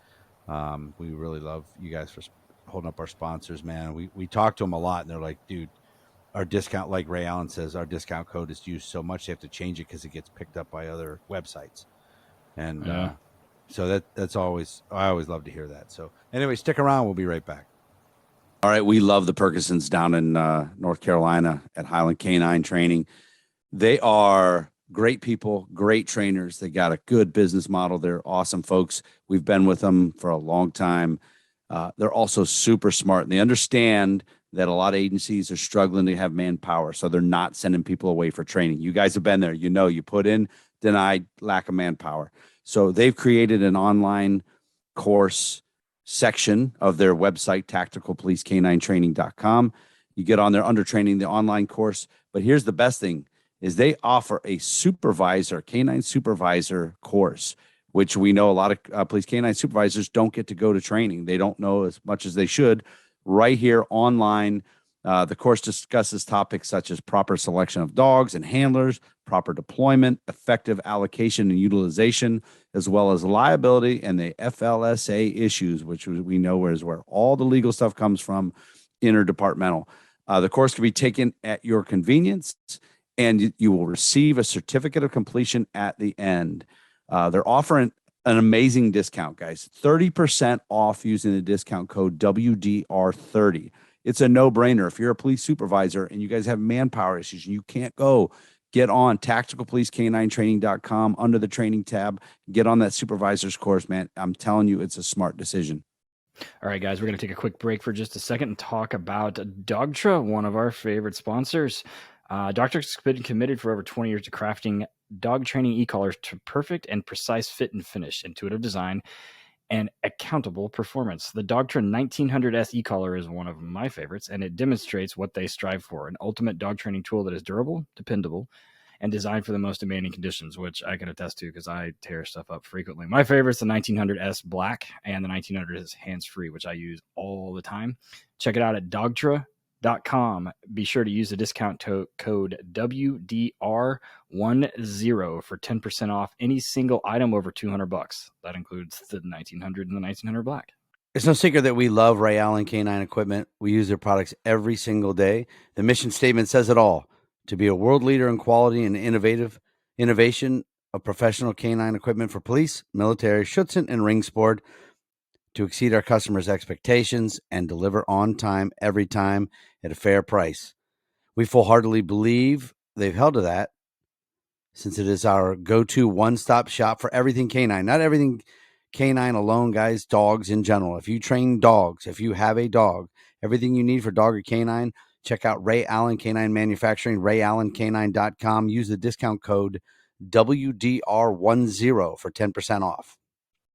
S1: We really love you guys for holding up our sponsors, man. We talk to them a lot, and they're like, dude, our discount, like Ray Allen says, our discount code is used so much they have to change it because it gets picked up by other websites. And so that's always, I always love to hear that. So anyway, stick around. We'll be right back.
S5: All right. We love the Perkinsons down in North Carolina at Highland Canine Training. They are great people, great trainers. They got a good business model. They're awesome folks. We've been with them for a long time. They're also super smart, and they understand that a lot of agencies are struggling to have manpower, so they're not sending people away for training. You guys have been there. You put in, denied, lack of manpower. So they've created an online course section of their website, tacticalpolicecaninetraining.com. You get on there under training, the online course. But here's the best thing is they offer a canine supervisor course, which we know a lot of police canine supervisors don't get to go to training. They don't know as much as they should. Right here online, the course discusses topics such as proper selection of dogs and handlers, proper deployment, effective allocation and utilization, as well as liability and the FLSA issues, which we know is where all the legal stuff comes from, interdepartmental. The course can be taken at your convenience, and you will receive a certificate of completion at the end. They're offering an amazing discount, guys. 30% off using the discount code WDR30. It's a no-brainer. If you're a police supervisor and you guys have manpower issues and you can't go, get on tacticalpolicecaninetraining.com under the training tab. Get on that supervisor's course, man. I'm telling you, it's a smart decision.
S3: All right, guys, we're going to take a quick break for just a second and talk about Dogtra, one of our favorite sponsors. Dogtra's been committed for over 20 years to crafting dog training e-collars to perfect and precise fit and finish, intuitive design, and accountable performance. The Dogtra 1900S e-collar is one of my favorites, and it demonstrates what they strive for, an ultimate dog training tool that is durable, dependable, and designed for the most demanding conditions, which I can attest to because I tear stuff up frequently. My favorite's the 1900S Black and the 1900S Hands-Free, which I use all the time. Check it out at Dogtra.com. Be sure to use the discount code WDR10 for 10% off any single item over $200. That includes the 1900 and the 1900 Black.
S1: It's no secret that we love Ray Allen Canine Equipment. We use their products every single day. The mission statement says it all: to be a world leader in quality and innovation of professional canine equipment for police, military, Schutzhund, and ring sport, to exceed our customers' expectations and deliver on time every time. at a fair price. We full-heartedly believe they've held to that, since it is our go-to one-stop shop for everything canine. Not everything canine alone, guys, dogs in general. If you train dogs, if you have a dog, everything you need for dog or canine, check out Ray Allen Canine Manufacturing, rayallencanine.com. Use the discount code WDR10 for 10% off.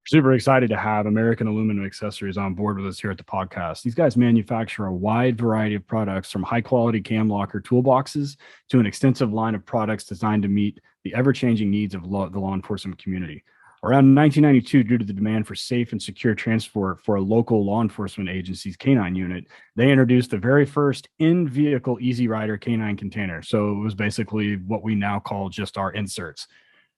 S2: Super excited to have American Aluminum Accessories on board with us here at the podcast. These guys manufacture a wide variety of products, from high quality cam locker toolboxes to an extensive line of products designed to meet the ever-changing needs of the law enforcement community. Around 1992, due to the demand for safe and secure transport for a local law enforcement agency's canine unit, they introduced the very first in-vehicle Easy Rider canine container. So it was basically what we now call just our inserts.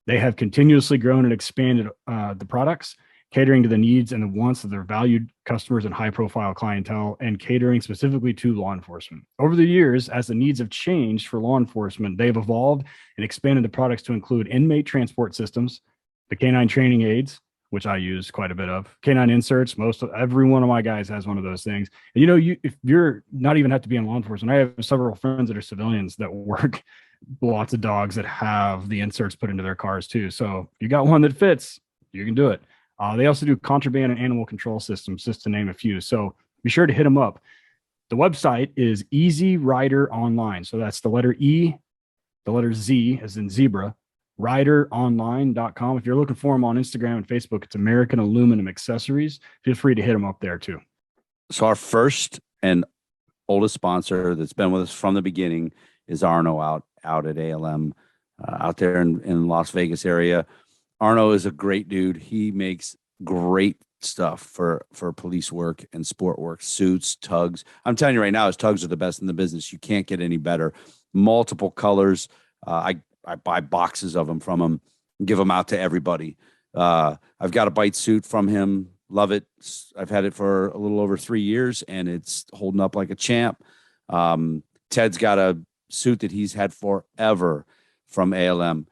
S2: They have continuously grown and expanded the products, catering to the needs and the wants of their valued customers and high-profile clientele, and catering specifically to law enforcement. Over the years, as the needs have changed for law enforcement, they've evolved and expanded the products to include inmate transport systems, the canine training aids, which I use quite a bit of, canine inserts. Every one of my guys has one of those things. And if you're not even have to be in law enforcement, I have several friends that are civilians that work lots of dogs that have the inserts put into their cars too. So if you got one that fits, you can do it. They also do contraband and animal control systems, just to name a few. So be sure to hit them up. The website is Easy Rider Online. So that's the letter E, the letter Z as in zebra, rideronline.com. If you're looking for them on Instagram and Facebook, it's American Aluminum Accessories. Feel free to hit them up there too.
S5: So our first and oldest sponsor that's been with us from the beginning is Arno out at ALM, out there in Las Vegas area. Arno is a great dude. He makes great stuff for police work and sport work, suits, tugs. I'm telling you right now, his tugs are the best in the business. You can't get any better. Multiple colors. I buy boxes of them from him and give them out to everybody. I've got a bite suit from him. Love it. I've had it for a little over 3 years, and it's holding up like a champ. Ted's got a suit that he's had forever from ALM.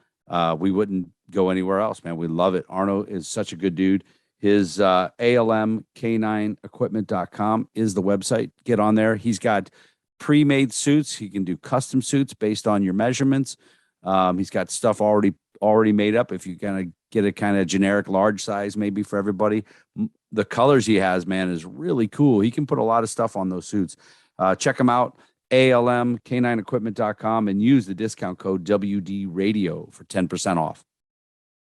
S5: We wouldn't go anywhere else, man. We love it. Arno is such a good dude. His ALMcanineequipment.com is the website. Get on there. He's got pre-made suits. He can do custom suits based on your measurements. He's got stuff already made up. If you kind of get a kind of generic large size, maybe for everybody, the colors he has, man, is really cool. He can put a lot of stuff on those suits. Check him out. ALMcanineequipment.com and use the discount code WD Radio for 10% off.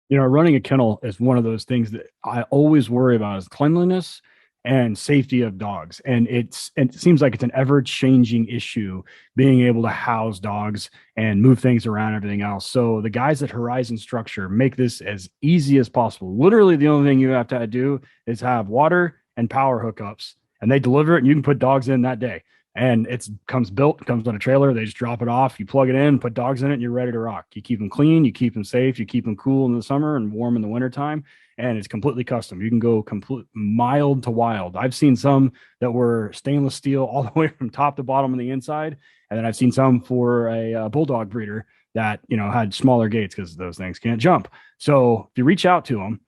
S2: Running a kennel is one of those things that I always worry about, is cleanliness and safety of dogs. And it seems like it's an ever-changing issue, being able to house dogs and move things around and everything else. So the guys at Horizon Structure make this as easy as possible. Literally, the only thing you have to do is have water and power hookups, and they deliver it, and you can put dogs in that day. And it comes on a trailer. They just drop it off. You plug it in, put dogs in it, and you're ready to rock. You keep them clean, you keep them safe, you keep them cool in the summer and warm in the wintertime. And it's completely custom. You can go complete mild to wild. I've seen some that were stainless steel all the way from top to bottom on the inside. And then I've seen some for a bulldog breeder that, had smaller gates because those things can't jump. So if you reach out to them,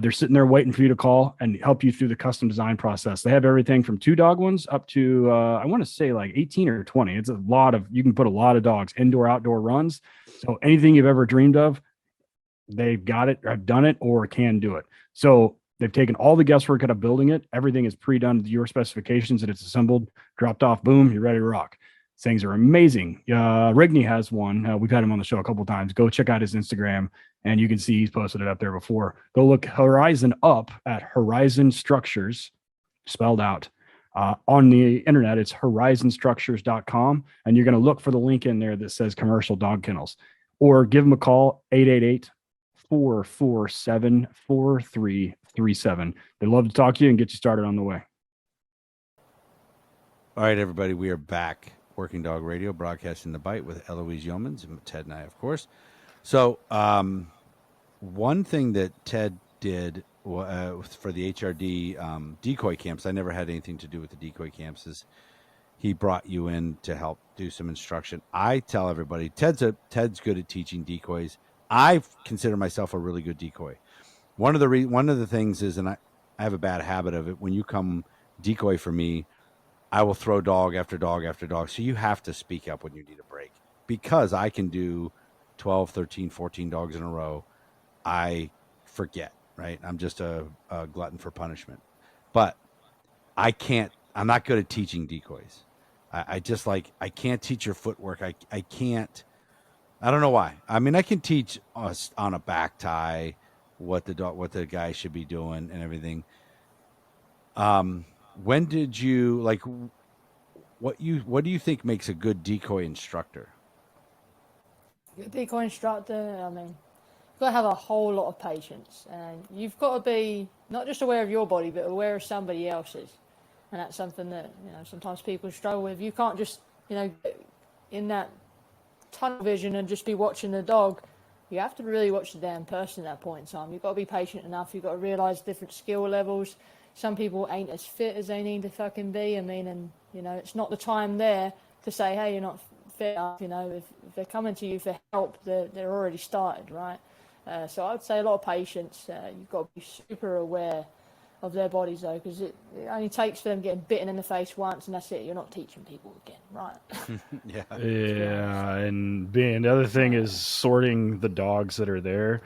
S2: they're sitting there waiting for you to call and help you through the custom design process. They have everything from 2-dog ones up to, I want to say like 18 or 20. It's you can put a lot of dogs, indoor, outdoor runs. So anything you've ever dreamed of, they've got it, have done it, or can do it. So they've taken all the guesswork out of building it. Everything is pre-done to your specifications, and it's assembled, dropped off, boom, you're ready to rock. Things are amazing. Rigney has one. We've had him on the show a couple of times. Go check out his Instagram, and you can see he's posted it up there before. Go look Horizon up at Horizon Structures, spelled out. On the internet, it's horizonstructures.com, and you're going to look for the link in there that says commercial dog kennels, or give them a call, 888-447-4337. They'd love to talk to you and get you started on the way.
S1: All right, everybody, we are back. Working Dog Radio, broadcasting The Bite with Eloise Yeomans and Ted and I, of course. So one thing that Ted did for the HRD decoy camps, I never had anything to do with the decoy camps, is he brought you in to help do some instruction. I tell everybody, Ted's good at teaching decoys. I consider myself a really good decoy. One of the things is, and I have a bad habit of it, when you come decoy for me, I will throw dog after dog after dog. So you have to speak up when you need a break, because I can do 12, 13, 14 dogs in a row. I forget, right? I'm just a glutton for punishment. But I'm not good at teaching decoys. I just I can't teach your footwork. I can't, I don't know why. I mean, I can teach us on a back tie what the guy should be doing and everything. When did you what do you think makes a good decoy instructor?
S4: You're a decoy instructor, I mean, you've got to have a whole lot of patience, and you've got to be not just aware of your body, but aware of somebody else's. And that's something that, sometimes people struggle with. You can't just, get in that tunnel vision and just be watching the dog. You have to really watch the damn person at that point in time. You've got to be patient enough. You've got to realise different skill levels. Some people ain't as fit as they need to fucking be. I mean, and, it's not the time there to say, hey, you're not fit enough. If they're coming to you for help, they're already started, right? So I would say a lot of patience. You've got to be super aware of their bodies, though, because it only takes for them getting bitten in the face once, and that's it. You're not teaching people again, right?
S3: Yeah, and the other thing is sorting the dogs that are there.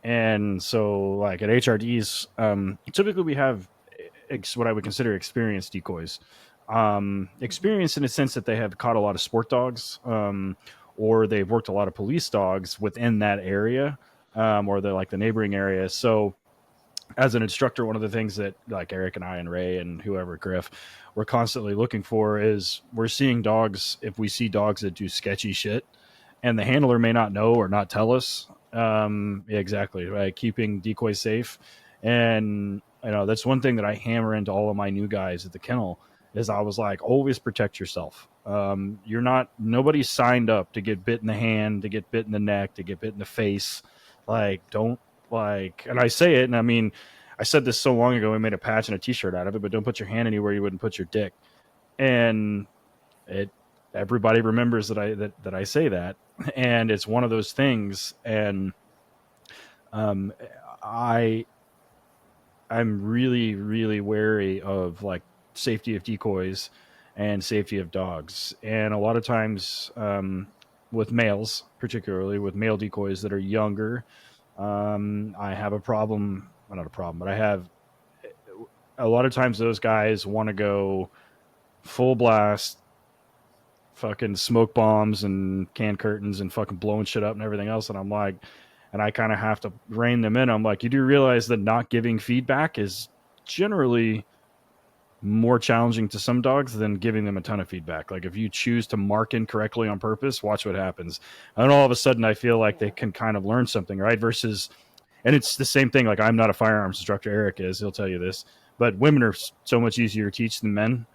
S3: And so, like at HRDs, typically we have what I would consider experienced decoys. Experienced in the sense that they have caught a lot of sport dogs, or they've worked a lot of police dogs within that area, or the neighboring area. So as an instructor, one of the things that like Eric and I and Ray and whoever, Griff, we're constantly looking for is we're seeing dogs. If we see dogs that do sketchy shit and the handler may not know or not tell us, exactly, right, keeping decoys safe. And that's one thing that I hammer into all of my new guys at the kennel is I was like, always protect yourself. Nobody's signed up to get bit in the hand, to get bit in the neck, to get bit in the face. Don't, and I say it, and I mean, I said this so long ago, we made a patch and a t-shirt out of it, but don't put your hand anywhere you wouldn't put your dick. And everybody remembers that I say that. And it's one of those things. And I'm really, really wary of safety of decoys and safety of dogs. And a lot of times, with males, particularly with male decoys that are younger, I have a problem. Well, not a problem, but I have a lot of times those guys want to go full blast, fucking smoke bombs and can curtains and fucking blowing shit up and everything else. And I'm like, and I kind of have to rein them in. I'm like, you do realize that not giving feedback is generally more challenging to some dogs than giving them a ton of feedback. Like if you choose to mark incorrectly on purpose, watch what happens. And all of a sudden I feel like they can kind of learn something, right? Versus, and it's the same thing. Like I'm not a firearms instructor. Eric is, he'll tell you this, but women are so much easier to teach than men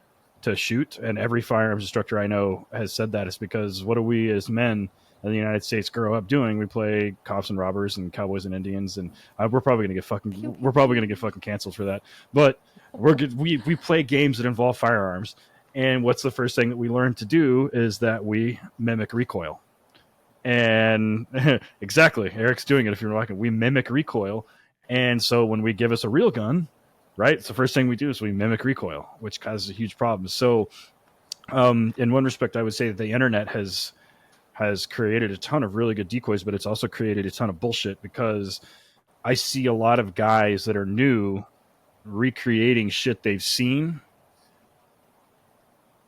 S3: to shoot. And every firearms instructor I know has said that. It's because what do we as men in the United States grow up doing? We play cops and robbers and cowboys and Indians, and we're probably going to get fucking canceled for that. But we play games that involve firearms, and what's the first thing that we learn to do is that we mimic recoil. And exactly, Eric's doing it. If you're watching, we mimic recoil, and so when we give us a real gun, right, it's the first thing we do is we mimic recoil, which causes a huge problem. So, in one respect, I would say that the internet has created a ton of really good decoys, but it's also created a ton of bullshit, because I see a lot of guys that are new recreating shit they've seen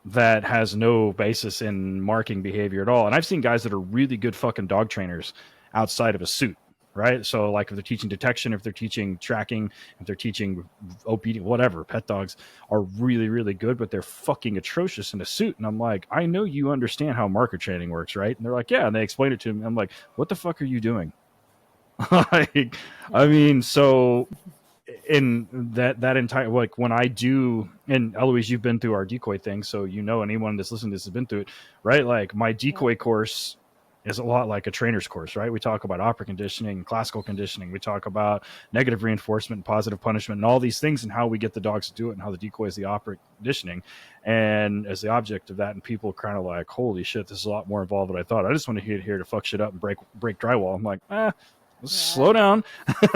S3: that has no basis in marking behavior at all. And I've seen guys that are really good fucking dog trainers outside of a suit, right? So like if they're teaching detection, if they're teaching tracking, if they're teaching obedience, whatever, pet dogs are really, really good, but they're fucking atrocious in a suit. And I'm like, I know you understand how marker training works, right? And they're like, yeah. And they explain it to me. I'm like, what the fuck are you doing? Like, I mean, so in that entire, like when I do, and Eloise, you've been through our decoy thing, so anyone that's listening to this has been through it, right? Like my decoy course is a lot like a trainer's course, right? We talk about opera conditioning, classical conditioning. We talk about negative reinforcement, and positive punishment, and all these things, and how we get the dogs to do it, and how the decoy is the opera conditioning and as the object of that. And people kind of like, holy shit, this is a lot more involved than I thought. I just want to get here to fuck shit up and break drywall. I'm like, let's slow down.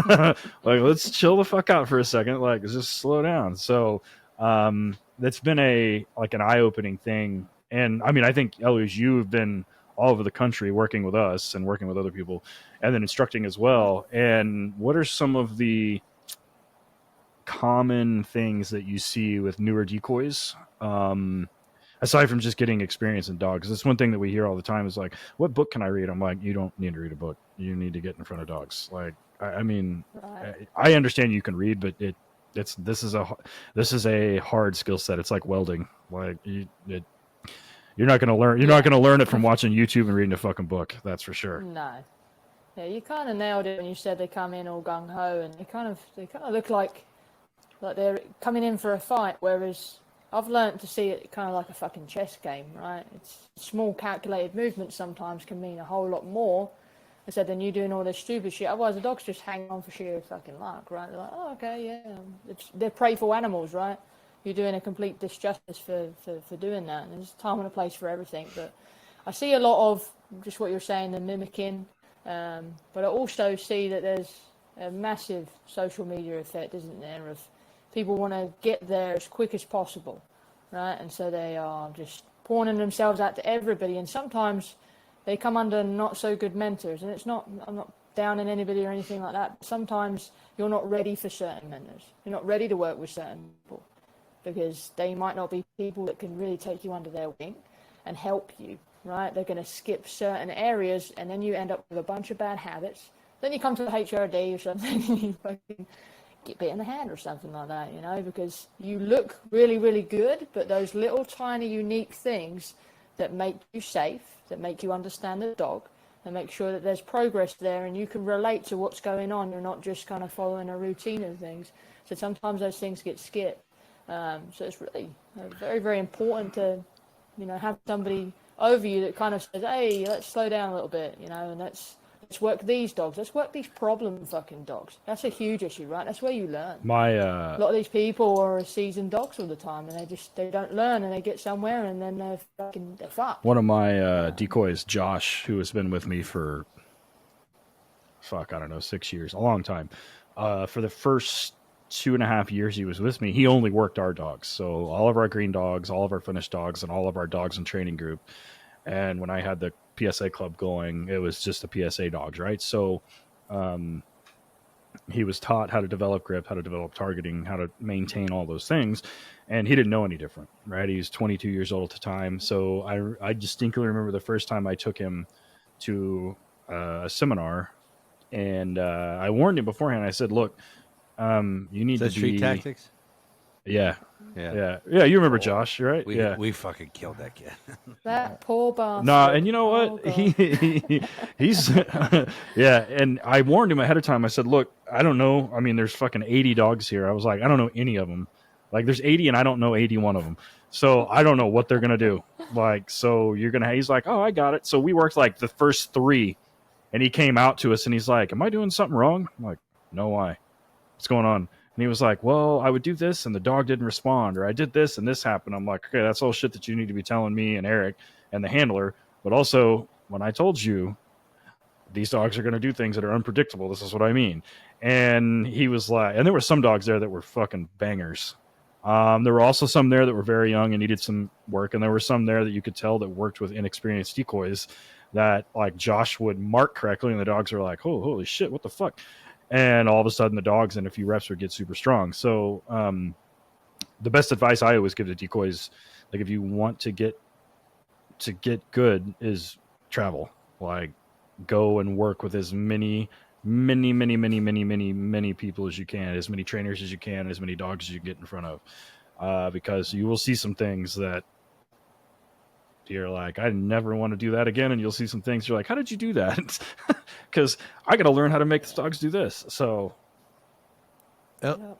S3: Like, let's chill the fuck out for a second. Like, just slow down. So, that's been an eye-opening thing. And I mean, I think, Eloise, you've been all over the country working with us and working with other people and then instructing as well. And what are some of the common things that you see with newer decoys? Aside from just getting experience in dogs, it's one thing that we hear all the time is like, what book can I read? I'm like, you don't need to read a book. You need to get in front of dogs. Like, I mean,
S4: Right.
S3: I understand you can read, but this is a hard skill set. It's like welding. Like you're not going to learn. You're not going to learn it from watching YouTube and reading a fucking book. That's for sure.
S4: No. Yeah, you kind of nailed it when you said they come in all gung ho, and they kind of look like they're coming in for a fight. Whereas I've learnt to see it kind of like a fucking chess game, right? It's small calculated movements sometimes can mean a whole lot more. I said, than you doing all this stupid shit. Otherwise, the dogs just hang on for sheer fucking luck, right? They're like, oh, okay, yeah. They're preyful animals, right? You're doing a complete disjustice for doing that. And there's a time and a place for everything. But I see a lot of just what you're saying, the mimicking. But I also see that there's a massive social media effect, isn't there, of people want to get there as quick as possible, right? And so they are just pawning themselves out to everybody. And sometimes they come under not so good mentors. And I'm not downing anybody or anything like that. But sometimes you're not ready for certain mentors. You're not ready to work with certain people because they might not be people that can really take you under their wing and help you, right? They're going to skip certain areas and then you end up with a bunch of bad habits. Then you come to the HRD or something and you fucking get bit in the hand or something like that, you know, because you look really, really good, but those little tiny unique things that make you safe, that make you understand the dog, and make sure that there's progress there and you can relate to what's going on. You're not just kind of following a routine of things. So sometimes those things get skipped. So it's really very, very important to, you know, have somebody over you that kind of says, hey, let's slow down a little bit, you know, and let's work these dogs. Let's work these problem fucking dogs. That's a huge issue, right? That's where you learn. A lot of these people are seasoned dogs all the time, and they don't learn, and they get somewhere, and then they're fucked.
S3: One of my decoys, Josh, who has been with me for 6 years, a long time. For the first 2.5 years he was with me, he only worked our dogs. So all of our green dogs, all of our finished dogs, and all of our dogs in training group. And when I had the PSA club going, it was just the PSA dogs, right? So he was taught how to develop grip, how to develop targeting, how to maintain all those things. And he didn't know any different, right? He was 22 years old at the time. So I distinctly remember the first time I took him to a seminar, and I warned him beforehand. I said, look, you need to
S1: Street Tactics?
S3: Yeah. You remember Josh, right?
S1: We fucking killed that kid.
S4: That poor bastard.
S3: Nah, and you know what? He's yeah. And I warned him ahead of time. I said, look, I don't know. I mean, there's fucking 80 dogs here. I was like, I don't know any of them. Like, there's 80 and I don't know 81 of them. So I don't know what they're gonna do. Like, so he's like, oh, I got it. So we worked like the first 3, and he came out to us and he's like, am I doing something wrong? I'm like, no, why? What's going on? And he was like, well, I would do this and the dog didn't respond, or I did this and this happened. I'm like, okay, that's all shit that you need to be telling me and Eric and the handler. But also, when I told you these dogs are going to do things that are unpredictable, this is what I mean. And he was like, and there were some dogs there that were fucking bangers. There were also some there that were very young and needed some work. And there were some there that you could tell that worked with inexperienced decoys that like Josh would mark correctly. And the dogs are like, oh, holy shit, what the fuck? And all of a sudden the dogs in a few reps would get super strong. So the best advice I always give to decoys, like if you want to get good, is travel. Like go and work with as many people as you can, as many trainers as you can, as many dogs as you get in front of, because you will see some things that you're like, I never want to do that again. And you'll see some things you're like, how did you do that? Because I got to learn how to make the dogs do this. So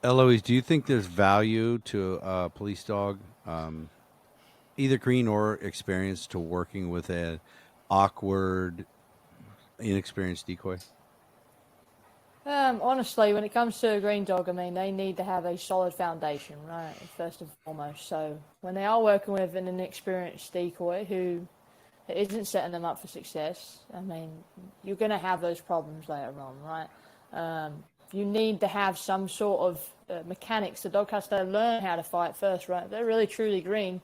S1: Eloise, do you think there's value to a police dog, either green or experienced, to working with an awkward, inexperienced decoy?
S4: Honestly, when it comes to a green dog, I mean, they need to have a solid foundation, right? First and foremost. So when they are working with an inexperienced decoy who isn't setting them up for success, I mean, you're going to have those problems later on, right? you need to have some sort of mechanics. The dog has to learn how to fight first, right? If they're really truly green,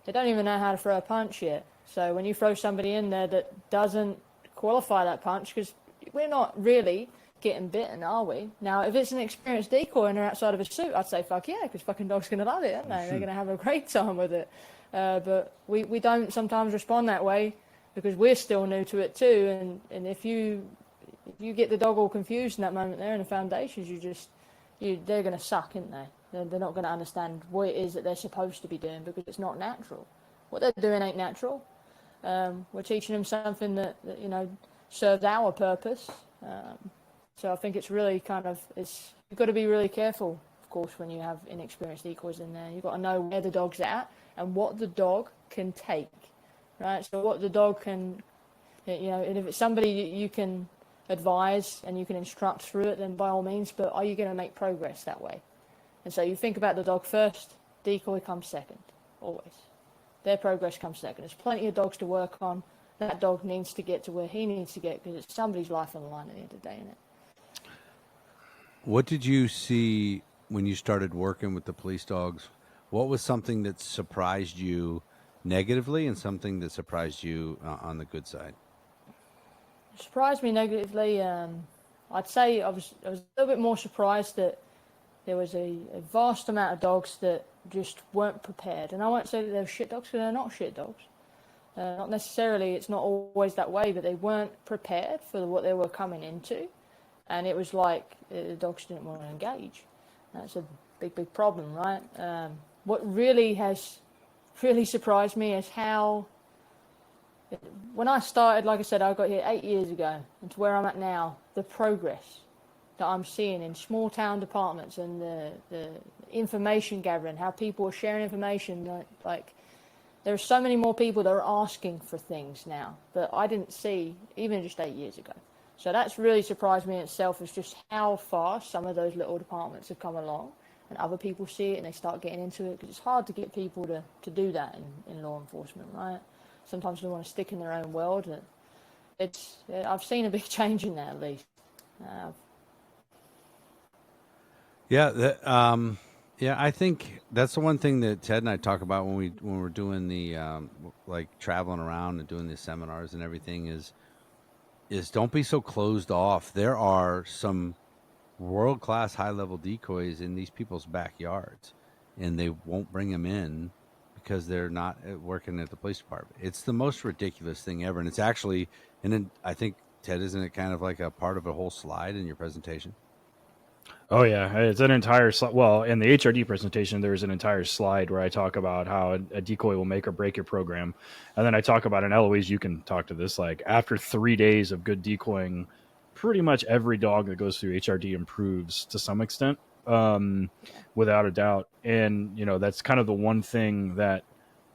S4: they don't even know how to throw a punch yet. So when you throw somebody in there that doesn't qualify that punch, because we're not really getting bitten, are we? Now, if it's an experienced decoy and they're outside of a suit, I'd say fuck yeah, because fucking dog's going to love it, aren't they? They're going to have a great time with it. But we don't sometimes respond that way because we're still new to it too. And if you get the dog all confused in that moment there in the foundations, they're going to suck, aren't they? They're not going to understand what it is that they're supposed to be doing because it's not natural. What they're doing ain't natural. We're teaching them something that serves our purpose. So I think it's really you've got to be really careful, of course, when you have inexperienced decoys in there. You've got to know where the dog's at and what the dog can take, right? So what the dog can, and if it's somebody you can advise and you can instruct through it, then by all means, but are you going to make progress that way? And so you think about the dog first, decoy comes second, always. Their progress comes second. There's plenty of dogs to work on. That dog needs to get to where he needs to get because it's somebody's life on the line at the end of the day, isn't it?
S1: What did you see when you started working with the police dogs? What was something that surprised you negatively and something that surprised you on the good side?
S4: It surprised me negatively. I'd say I was a little bit more surprised that there was a vast amount of dogs that just weren't prepared. And I won't say that they're shit dogs because they're not shit dogs. Not necessarily, it's not always that way, but they weren't prepared for what they were coming into. And it was like the dogs didn't want to engage. That's a big problem, right? What really has surprised me is how, when I started, like I said, I got here 8 years ago, and to where I'm at now, the progress that I'm seeing in small town departments and the information gathering, how people are sharing information, like there are so many more people that are asking for things now that I didn't see even just 8 years ago. So that's really surprised me in itself, is just how fast some of those little departments have come along and other people see it and they start getting into it, because it's hard to get people to do that in law enforcement, right? Sometimes they want to stick in their own world. I've seen a big change in that, at least.
S1: Yeah, I think that's the one thing that Ted and I talk about when we're doing the like traveling around and doing the seminars and everything is don't be so closed off. There are some world-class high-level decoys in these people's backyards, and they won't bring them in because they're not working at the police department. It's the most ridiculous thing ever, and it's actually, and then I think, Ted, isn't it kind of like a part of a whole slide in your presentation?
S3: Oh yeah, it's an entire slide. Well, in the HRD presentation, there's an entire slide where I talk about how a decoy will make or break your program, and then I talk about, and Eloise, you can talk to this. Like after 3 days of good decoying, pretty much every dog that goes through HRD improves to some extent, without a doubt. And that's kind of the one thing that,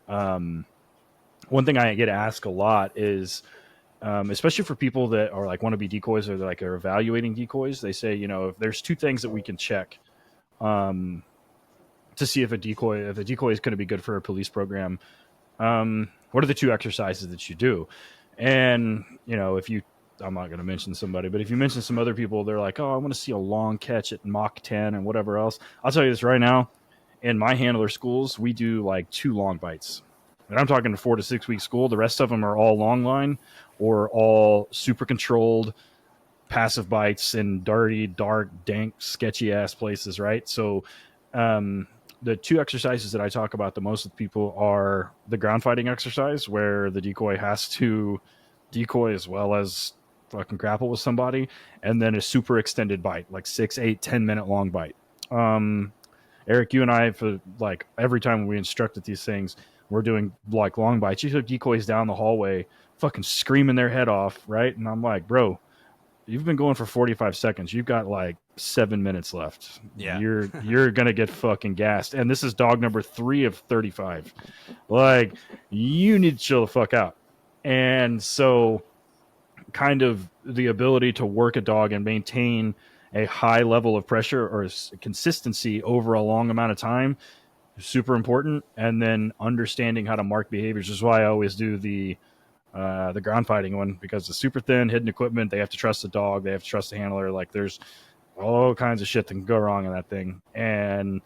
S3: one thing I get asked a lot is, especially for people that are like want to be decoys or are evaluating decoys, they say, if there's two things that we can check to see if a decoy is going to be good for a police program, what are the two exercises that you do? And I'm not going to mention somebody, but if you mention some other people, they're like, oh, I want to see a long catch at Mach 10 and whatever else. I'll tell you this right now, in my handler schools, we do like 2 long bites. And I'm talking 4 to 6 week school. The rest of them are all long line or all super controlled passive bites in dirty, dark, dank, sketchy ass places, right? So the 2 exercises that I talk about the most with people are the ground fighting exercise, where the decoy has to decoy as well as fucking grapple with somebody, and then a super extended bite, like 6, 8, 10-minute long bite. Eric, you and I, for like every time we instructed these things, we're doing like long bites. You took decoys down the hallway, fucking screaming their head off, right? And I'm like, bro, you've been going for 45 seconds. You've got like 7 minutes left.
S1: Yeah.
S3: You're going to get fucking gassed. And this is dog number 3 of 35. Like, you need to chill the fuck out. And so kind of the ability to work a dog and maintain a high level of pressure or consistency over a long amount of time is super important. And then understanding how to mark behaviors is why I always do the ground fighting one, because the super thin hidden equipment, they have to trust the dog, they have to trust the handler. Like there's all kinds of shit that can go wrong in that thing. And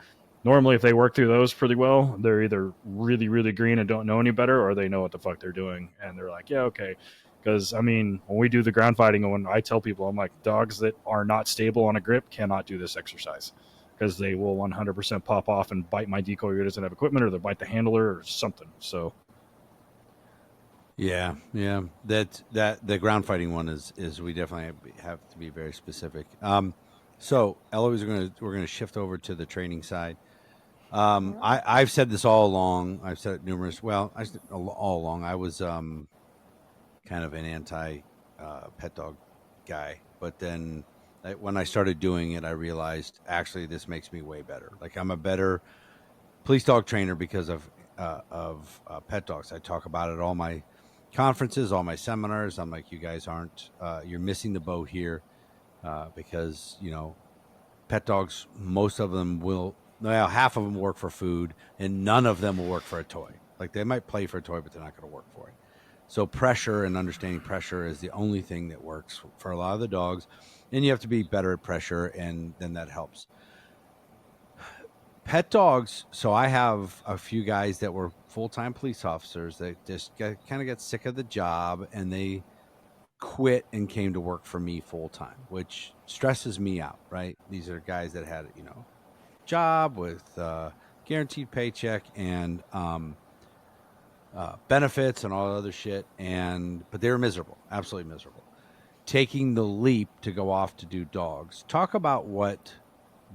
S3: normally, if they work through those pretty well, they're either really, really green and don't know any better, or they know what the fuck they're doing. And they're like, yeah, okay. Because, I mean, when we do the ground fighting, and when I tell people, I'm like, dogs that are not stable on a grip cannot do this exercise. Because they will 100% pop off and bite my decoy who doesn't have equipment, or they bite the handler or something. So,
S1: yeah, that the ground fighting one is we definitely have to be very specific. So Eloise, we're gonna shift over to the training side. I've said this all along. I've said it numerous. Well, all along. I was kind of an anti pet dog guy, but then when I started doing it, I realized actually this makes me way better. Like, I'm a better police dog trainer because of pet dogs. I talk about it at all my conferences, all my seminars. I'm like, you guys aren't you're missing the boat here, because pet dogs, most of them will, well, half of them work for food, and none of them will work for a toy. Like, they might play for a toy, but they're not going to work for it. So pressure and understanding pressure is the only thing that works for a lot of the dogs, and you have to be better at pressure, and then that helps. Pet dogs. So I have a few guys that were full-time police officers that just kind of got sick of the job, and they quit and came to work for me full-time, which stresses me out, right? These are guys that had, job with guaranteed paycheck and benefits and all that other shit, but they were miserable, absolutely miserable. Taking the leap to go off to do dogs. Talk about what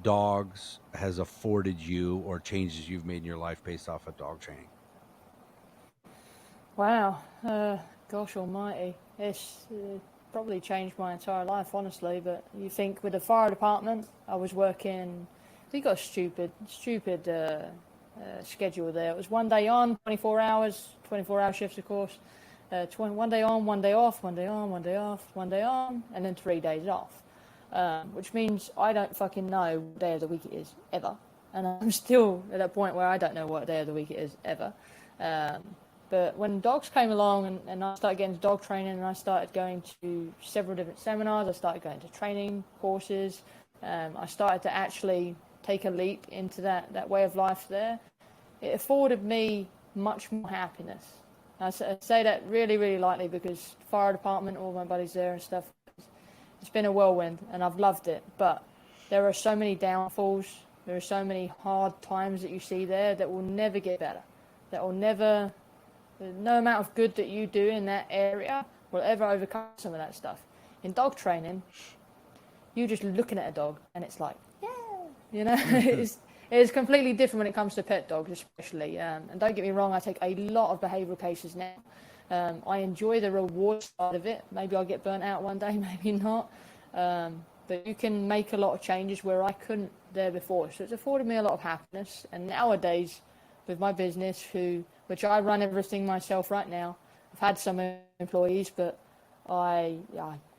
S1: dogs has afforded you, or changes you've made in your life based off of dog training.
S4: Wow, gosh almighty, it's probably changed my entire life, honestly. But you think, with the fire department, I was working, we got a stupid schedule there. It was one day on, 24 hour shifts, of course. 1 day on, 1 day off, 1 day on, 1 day off, 1 day on, and then 3 days off. Which means I don't fucking know what day of the week it is, ever. And I'm still at that point where I don't know what day of the week it is, ever. But when dogs came along, and I started getting into dog training, and I started going to several different seminars, I started going to training courses, I started to actually take a leap into that way of life there. It afforded me much more happiness. I say that really, really lightly, because fire department, all my buddies there and stuff, it's been a whirlwind, and I've loved it. But there are so many downfalls, there are so many hard times that you see there that will never get better. That will never, no amount of good that you do in that area will ever overcome some of that stuff. In dog training, you're just looking at a dog, and it's like, yeah, it's completely different when it comes to pet dogs, especially. And don't get me wrong, I take a lot of behavioural cases now. I enjoy the reward side of it. Maybe I'll get burnt out one day, maybe not. But you can make a lot of changes where I couldn't there before. So it's afforded me a lot of happiness. And nowadays, with my business, which I run everything myself right now, I've had some employees, but I'm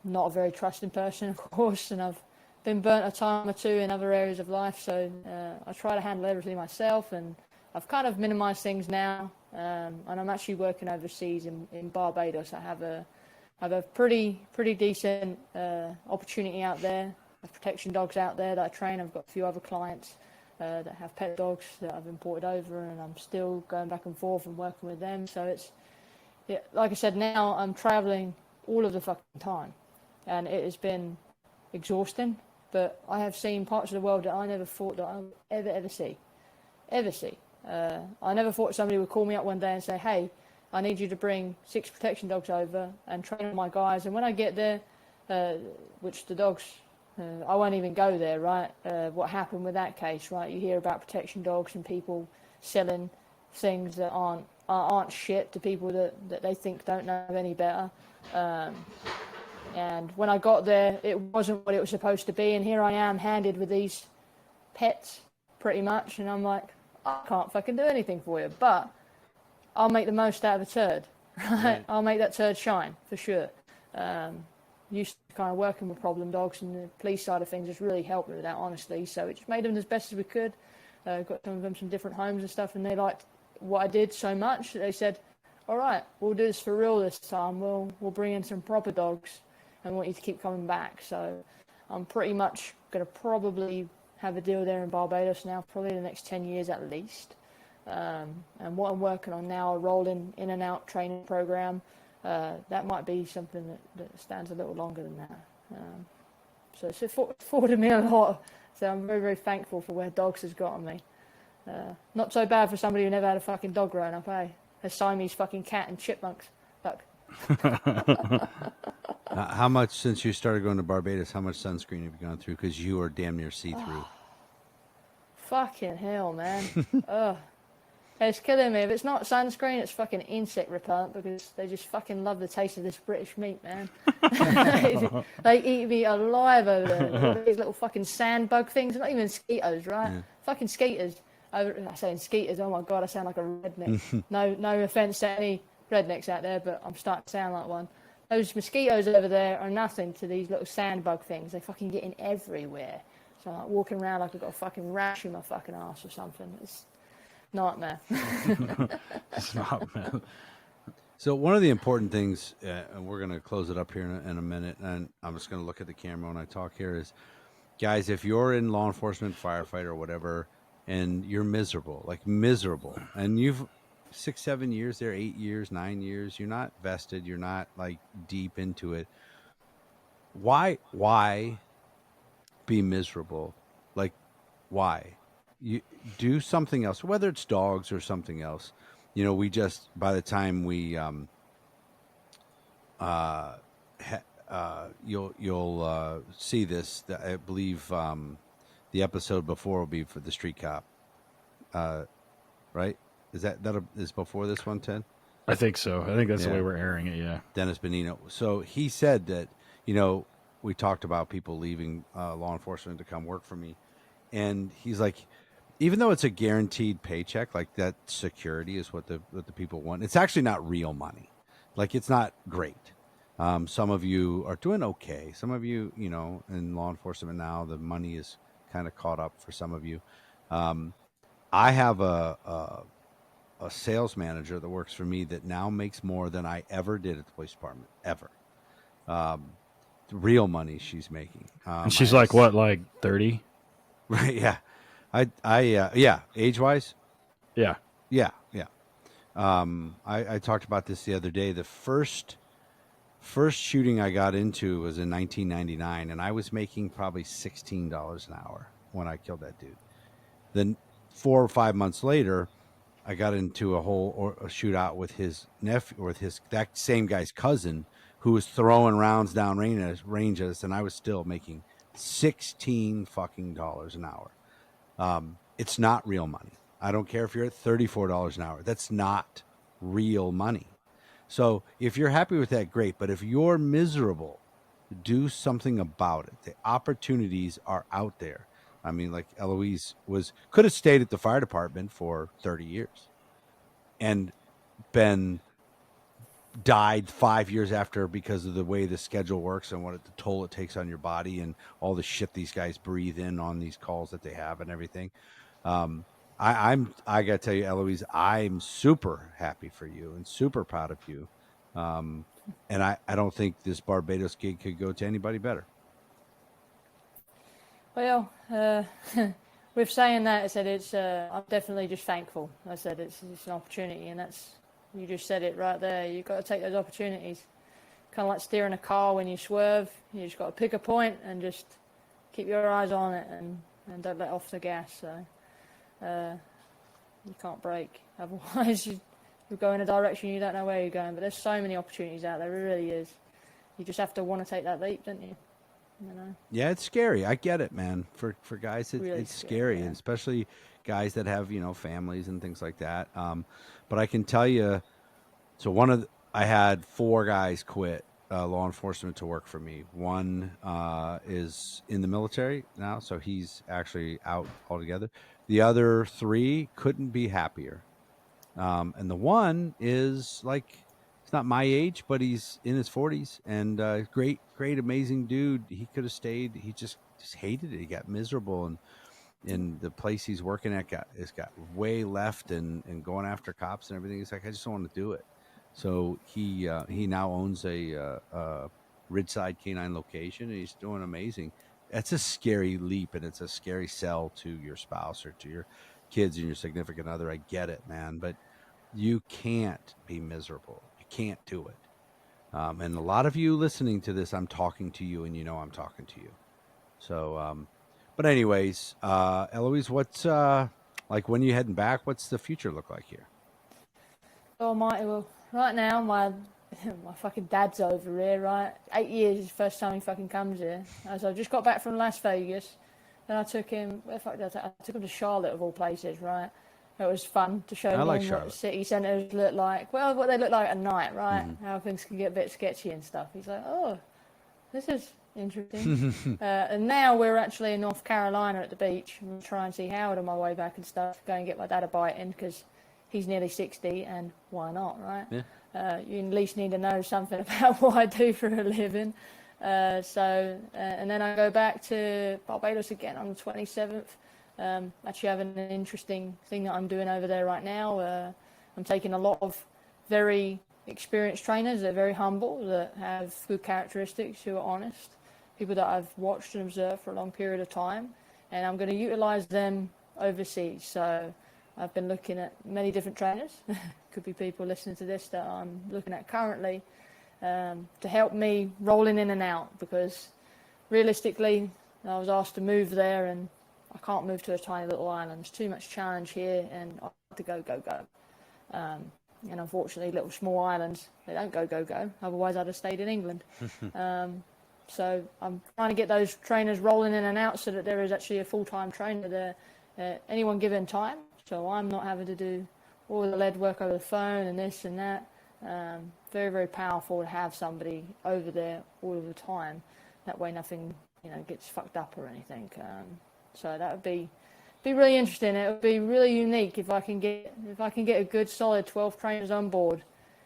S4: not a very trusting person, of course, and I've been burnt a time or two in other areas of life. So I try to handle everything myself, and I've kind of minimized things now. And I'm actually working overseas in Barbados. I have a pretty decent opportunity out there. I have protection dogs out there that I train. I've got a few other clients that have pet dogs that I've imported over, and I'm still going back and forth and working with them. So like I said, now I'm traveling all of the fucking time, and it has been exhausting. But I have seen parts of the world that I never thought that I would ever see. I never thought somebody would call me up one day and say, hey, I need you to bring 6 protection dogs over and train my guys. And when I get there, which the dogs, I won't even go there, right? What happened with that case, right? You hear about protection dogs and people selling things that aren't shit to people that they think don't know any better. And when I got there, it wasn't what it was supposed to be. And here I am handed with these pets, pretty much. And I'm like, I can't fucking do anything for you. But I'll make the most out of a turd, right? I'll make that turd shine, for sure. Used to kind of working with problem dogs, and the police side of things has really helped me with that, honestly. So it just made them as best as we could. Got some of them some different homes and stuff, and they liked what I did so much that they said, all right, we'll do this for real this time. We'll bring in some proper dogs, and want you to keep coming back. So I'm pretty much going to probably have a deal there in Barbados now, probably the next 10 years at least. And what I'm working on now, a rolling in and out training program, that might be something that stands a little longer than that. So it's afforded me a lot. So I'm very, very thankful for where dogs has gotten me. Not so bad for somebody who never had a fucking dog growing up, eh? A Siamese fucking cat and chipmunks. Fuck.
S1: How much, since you started going to Barbados, how much sunscreen have you gone through? Because you are damn near see-through.
S4: Fucking hell, man. Ugh. It's killing me. If it's not sunscreen, it's fucking insect repellent, because they just fucking love the taste of this British meat, man. They eat me alive over there. These little fucking sand bug things. Not even mosquitoes, right? Yeah. Fucking skeeters. I say skeeters, oh my God, I sound like a redneck. No offense to any rednecks out there, but I'm starting to sound like one. Those mosquitoes over there are nothing to these little sand bug things. They fucking get in everywhere. So I'm like walking around like I've got a fucking rash in my fucking ass or something. It's nightmare.
S3: It's not, man.
S1: So one of the important things, and we're going to close it up here in a minute, and I'm just going to look at the camera when I talk here, is, guys, if you're in law enforcement, firefighter, or whatever, and you're miserable, and you've 6, 7 years there, 8 years, 9 years, you're not vested, you're not like deep into it. Why be miserable? Like, why? You do something else, whether it's dogs or something else. You know, we just, by the time we you'll see this, I believe the episode before will be for the street cop, right? Is that is before this one, Ted?
S3: I think so. I think that's the way we're airing it. Yeah.
S1: Dennis Benino. So he said that, you know, we talked about people leaving law enforcement to come work for me, and he's like, even though it's a guaranteed paycheck, like that security is what the people want. It's actually not real money. Like, it's not great. Some of you are doing okay. Some of you, you know, in law enforcement now, the money is kind of caught up for some of you. I have a sales manager that works for me that now makes more than I ever did at the police department, ever. Real money she's making.
S3: And she's like, what, like 30?
S1: Right. Yeah. Yeah. Age wise.
S3: Yeah.
S1: Yeah. Yeah. I talked about this the other day. The first shooting I got into was in 1999, and I was making probably $16 an hour when I killed that dude. Then 4 or 5 months later, I got into a shootout with his nephew, or with that same guy's cousin, who was throwing rounds down range at us, and I was still making $16 fucking an hour. It's not real money. I don't care if you're at $34 an hour. That's not real money. So if you're happy with that, great. But if you're miserable, do something about it. The opportunities are out there. I mean, like Eloise could have stayed at the fire department for 30 years and died 5 years after because of the way the schedule works and the toll it takes on your body and all the shit these guys breathe in on these calls that they have and everything. I gotta tell you, Eloise, I'm super happy for you and super proud of you. And I don't think this Barbados gig could go to anybody better.
S4: Well, with saying that, I said I'm definitely just thankful. I said it's an opportunity, and you just said it right there. You've got to take those opportunities. Kind of like steering a car when you swerve. You just got to pick a point and just keep your eyes on it and don't let off the gas. So you can't brake. Otherwise, you go in a direction you don't know where you're going. But there's so many opportunities out there. It really is. You just have to want to take that leap, don't you? You know? Yeah,
S1: it's scary. I get it, man. For guys,
S4: really
S1: it's scary,
S4: yeah.
S1: And especially guys that have, you know, families and things like that. But I can tell you, so I had 4 guys quit law enforcement to work for me. One is in the military now, so he's actually out altogether. The other 3 couldn't be happier. And the one is like, he's not my age, but he's in his 40s and great, amazing dude. He could have stayed. He just hated it. He got miserable, and in the place he's working at has got way left and going after cops and everything. He's like, I just don't want to do it. So he now owns a Ridgeside canine location, and he's doing amazing. that's a scary leap, and it's a scary sell to your spouse or to your kids and your significant other. I get it, man, but you can't be miserable. You can't do it. And a lot of you listening to this, I'm talking to you, and you know I'm talking to you. So, but anyways, Eloise, what's like when you heading back? What's the future look like here?
S4: Almighty, well, right now my fucking dad's over here, right? 8 years is the first time he fucking comes here. As I just got back from Las Vegas, then I took him. Where the fuck did I took him to Charlotte of all places, right? It was fun to show them what city centres look like. Well, what they look like at night, right? Mm-hmm. How things can get a bit sketchy and stuff. He's like, oh, this is interesting. And now we're actually in North Carolina at the beach. I'm trying to see Howard on my way back and stuff. Go and get my dad a bite in because he's nearly 60, and why not, right? Yeah. You at least need to know something about what I do for a living. And then I go back to Barbados again on the 27th. Actually having an interesting thing that I'm doing over there right now. I'm taking a lot of very experienced trainers. They're very humble, that have good characteristics, who are honest, people that I've watched and observed for a long period of time, and I'm going to utilize them overseas. So I've been looking at many different trainers. Could be people listening to this that I'm looking at currently, to help me rolling in and out, because realistically I was asked to move there and I can't move to a tiny little island. There's too much challenge here, and I have to go. And unfortunately, little small islands, they don't go. Otherwise, I'd have stayed in England. So I'm trying to get those trainers rolling in and out so that there is actually a full-time trainer there at any one given time. So I'm not having to do all the lead work over the phone and this and that. Very, very powerful to have somebody over there all of the time. That way, nothing gets fucked up or anything. So that would be really interesting. It would be really unique if I can get a good solid 12 trainers on board,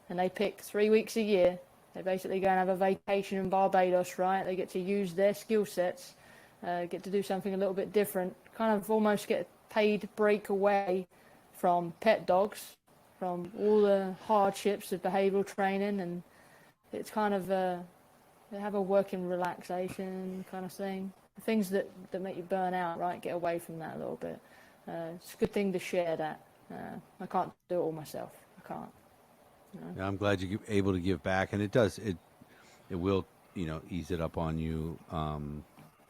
S4: and they pick 3 weeks a year. They basically go and have a vacation in Barbados, right? They get to use their skill sets, get to do something a little bit different, kind of almost get a paid break away from pet dogs, from all the hardships of behavioural training, and it's kind of they have a working relaxation kind of thing. Things that make you burn out, right? Get away from that a little bit. It's a good thing to share that. I can't do it all myself. I can't.
S1: Yeah, I'm glad you're able to give back, and it will ease it up on you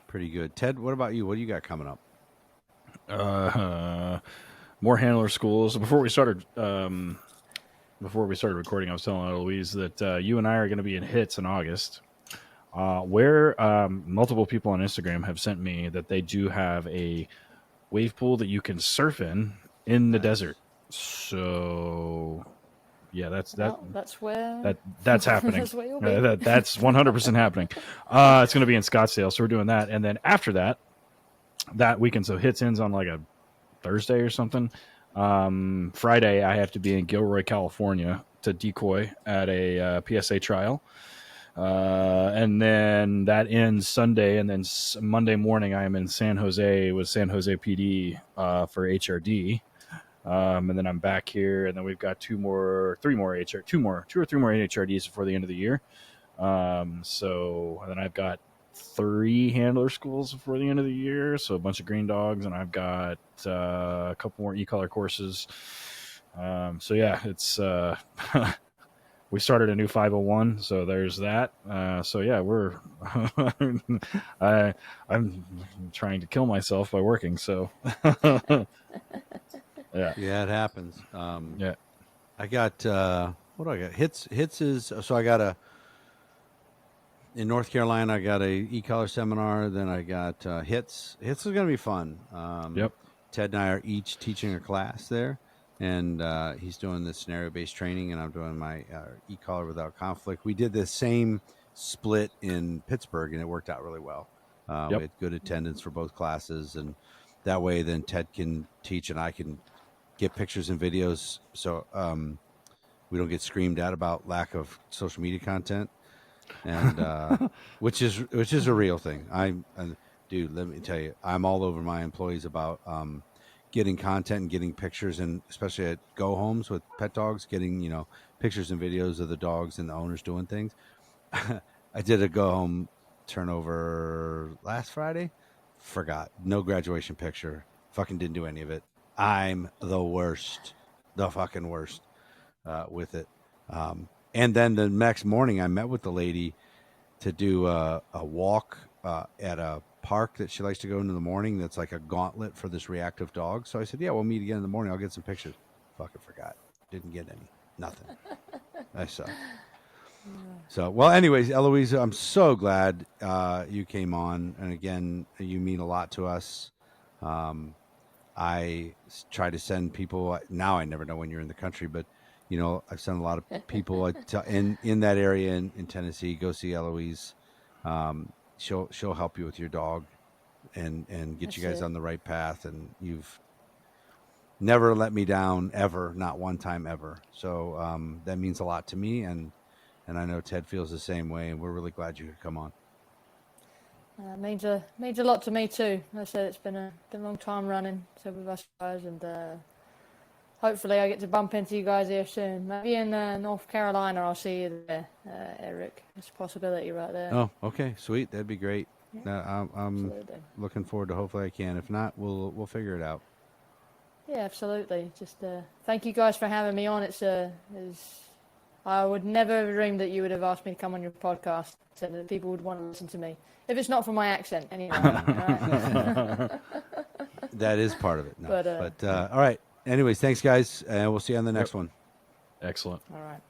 S1: pretty good. Ted, what about you? What do you got coming up?
S3: More handler schools. Before we started recording, I was telling Eloise that you and I are going to be in HITS in August. Where multiple people on Instagram have sent me that they do have a wave pool that you can surf in the desert. So, yeah, that's happening.
S4: That's where you'll be.
S3: That's 100% happening. It's going to be in Scottsdale, so we're doing that, and then after that weekend, so HITS ends on like a Thursday or something. Friday, I have to be in Gilroy, California, to decoy at a PSA trial. And then that ends Sunday, and then Monday morning I am in San Jose with San Jose PD for HRD, and then I'm back here, and then we've got two or three more HRDs before the end of the year. So and then I've got 3 handler schools before the end of the year, so a bunch of green dogs, and I've got a couple more e-collar courses. So yeah, it's we started a new 501, so there's that. So yeah, we're I'm trying to kill myself by working. So yeah,
S1: it happens.
S3: Yeah,
S1: I got what do I got? HITS is so I got in North Carolina. I got a e-collar seminar. Then I got HITS. HITS is going to be fun.
S3: Yep.
S1: Ted and I are each teaching a class there. And he's doing the scenario-based training, and I'm doing my e-collar without conflict. We did the same split in Pittsburgh, and it worked out really well. We had good attendance for both classes, and that way then Ted can teach and I can get pictures and videos, so we don't get screamed at about lack of social media content, and which is a real thing. Dude, let me tell you, I'm all over my employees about getting content and getting pictures, and especially at go homes with pet dogs, getting pictures and videos of the dogs and the owners doing things. I did a go home turnover last Friday. Forgot. No graduation picture. Fucking didn't do any of it. I'm the worst. The fucking worst with it. And then the next morning, I met with the lady to do a walk at a park that she likes to go into in the morning. That's like a gauntlet for this reactive dog. So I said, yeah, we'll meet again in the morning. I'll get some pictures. Fucking forgot. Didn't get any. Nothing. I suck. So, well, anyways, Eloise, I'm so glad you came on. And again, you mean a lot to us. I try to send people. Now I never know when you're in the country, but you know, I've sent a lot of people in that area in Tennessee. Go see Eloise. She'll help you with your dog, and get
S4: That's
S1: you guys
S4: it.
S1: on the right path. And you've never let me down ever, not one time ever. So that means a lot to me, and I know Ted feels the same way. And we're really glad you could come on.
S4: Means a lot to me too. Like I said, it's been a long time running. So with us guys, and hopefully I get to bump into you guys here soon. Maybe in North Carolina, I'll see you there, Eric. It's a possibility right there.
S1: Oh, okay, sweet. That'd be great.
S4: Yeah,
S1: I'm
S4: absolutely.
S1: looking forward to. Hopefully, I can. If not, we'll figure it out.
S4: Yeah, absolutely. Just thank you guys for having me on. I would never have dreamed that you would have asked me to come on your podcast, so that people would want to listen to me. If it's not for my accent, anyway. Right?
S1: That is part of it. No.
S4: But,
S1: All right. Anyways, thanks, guys. And we'll see you on the next one.
S3: Excellent.
S4: All right.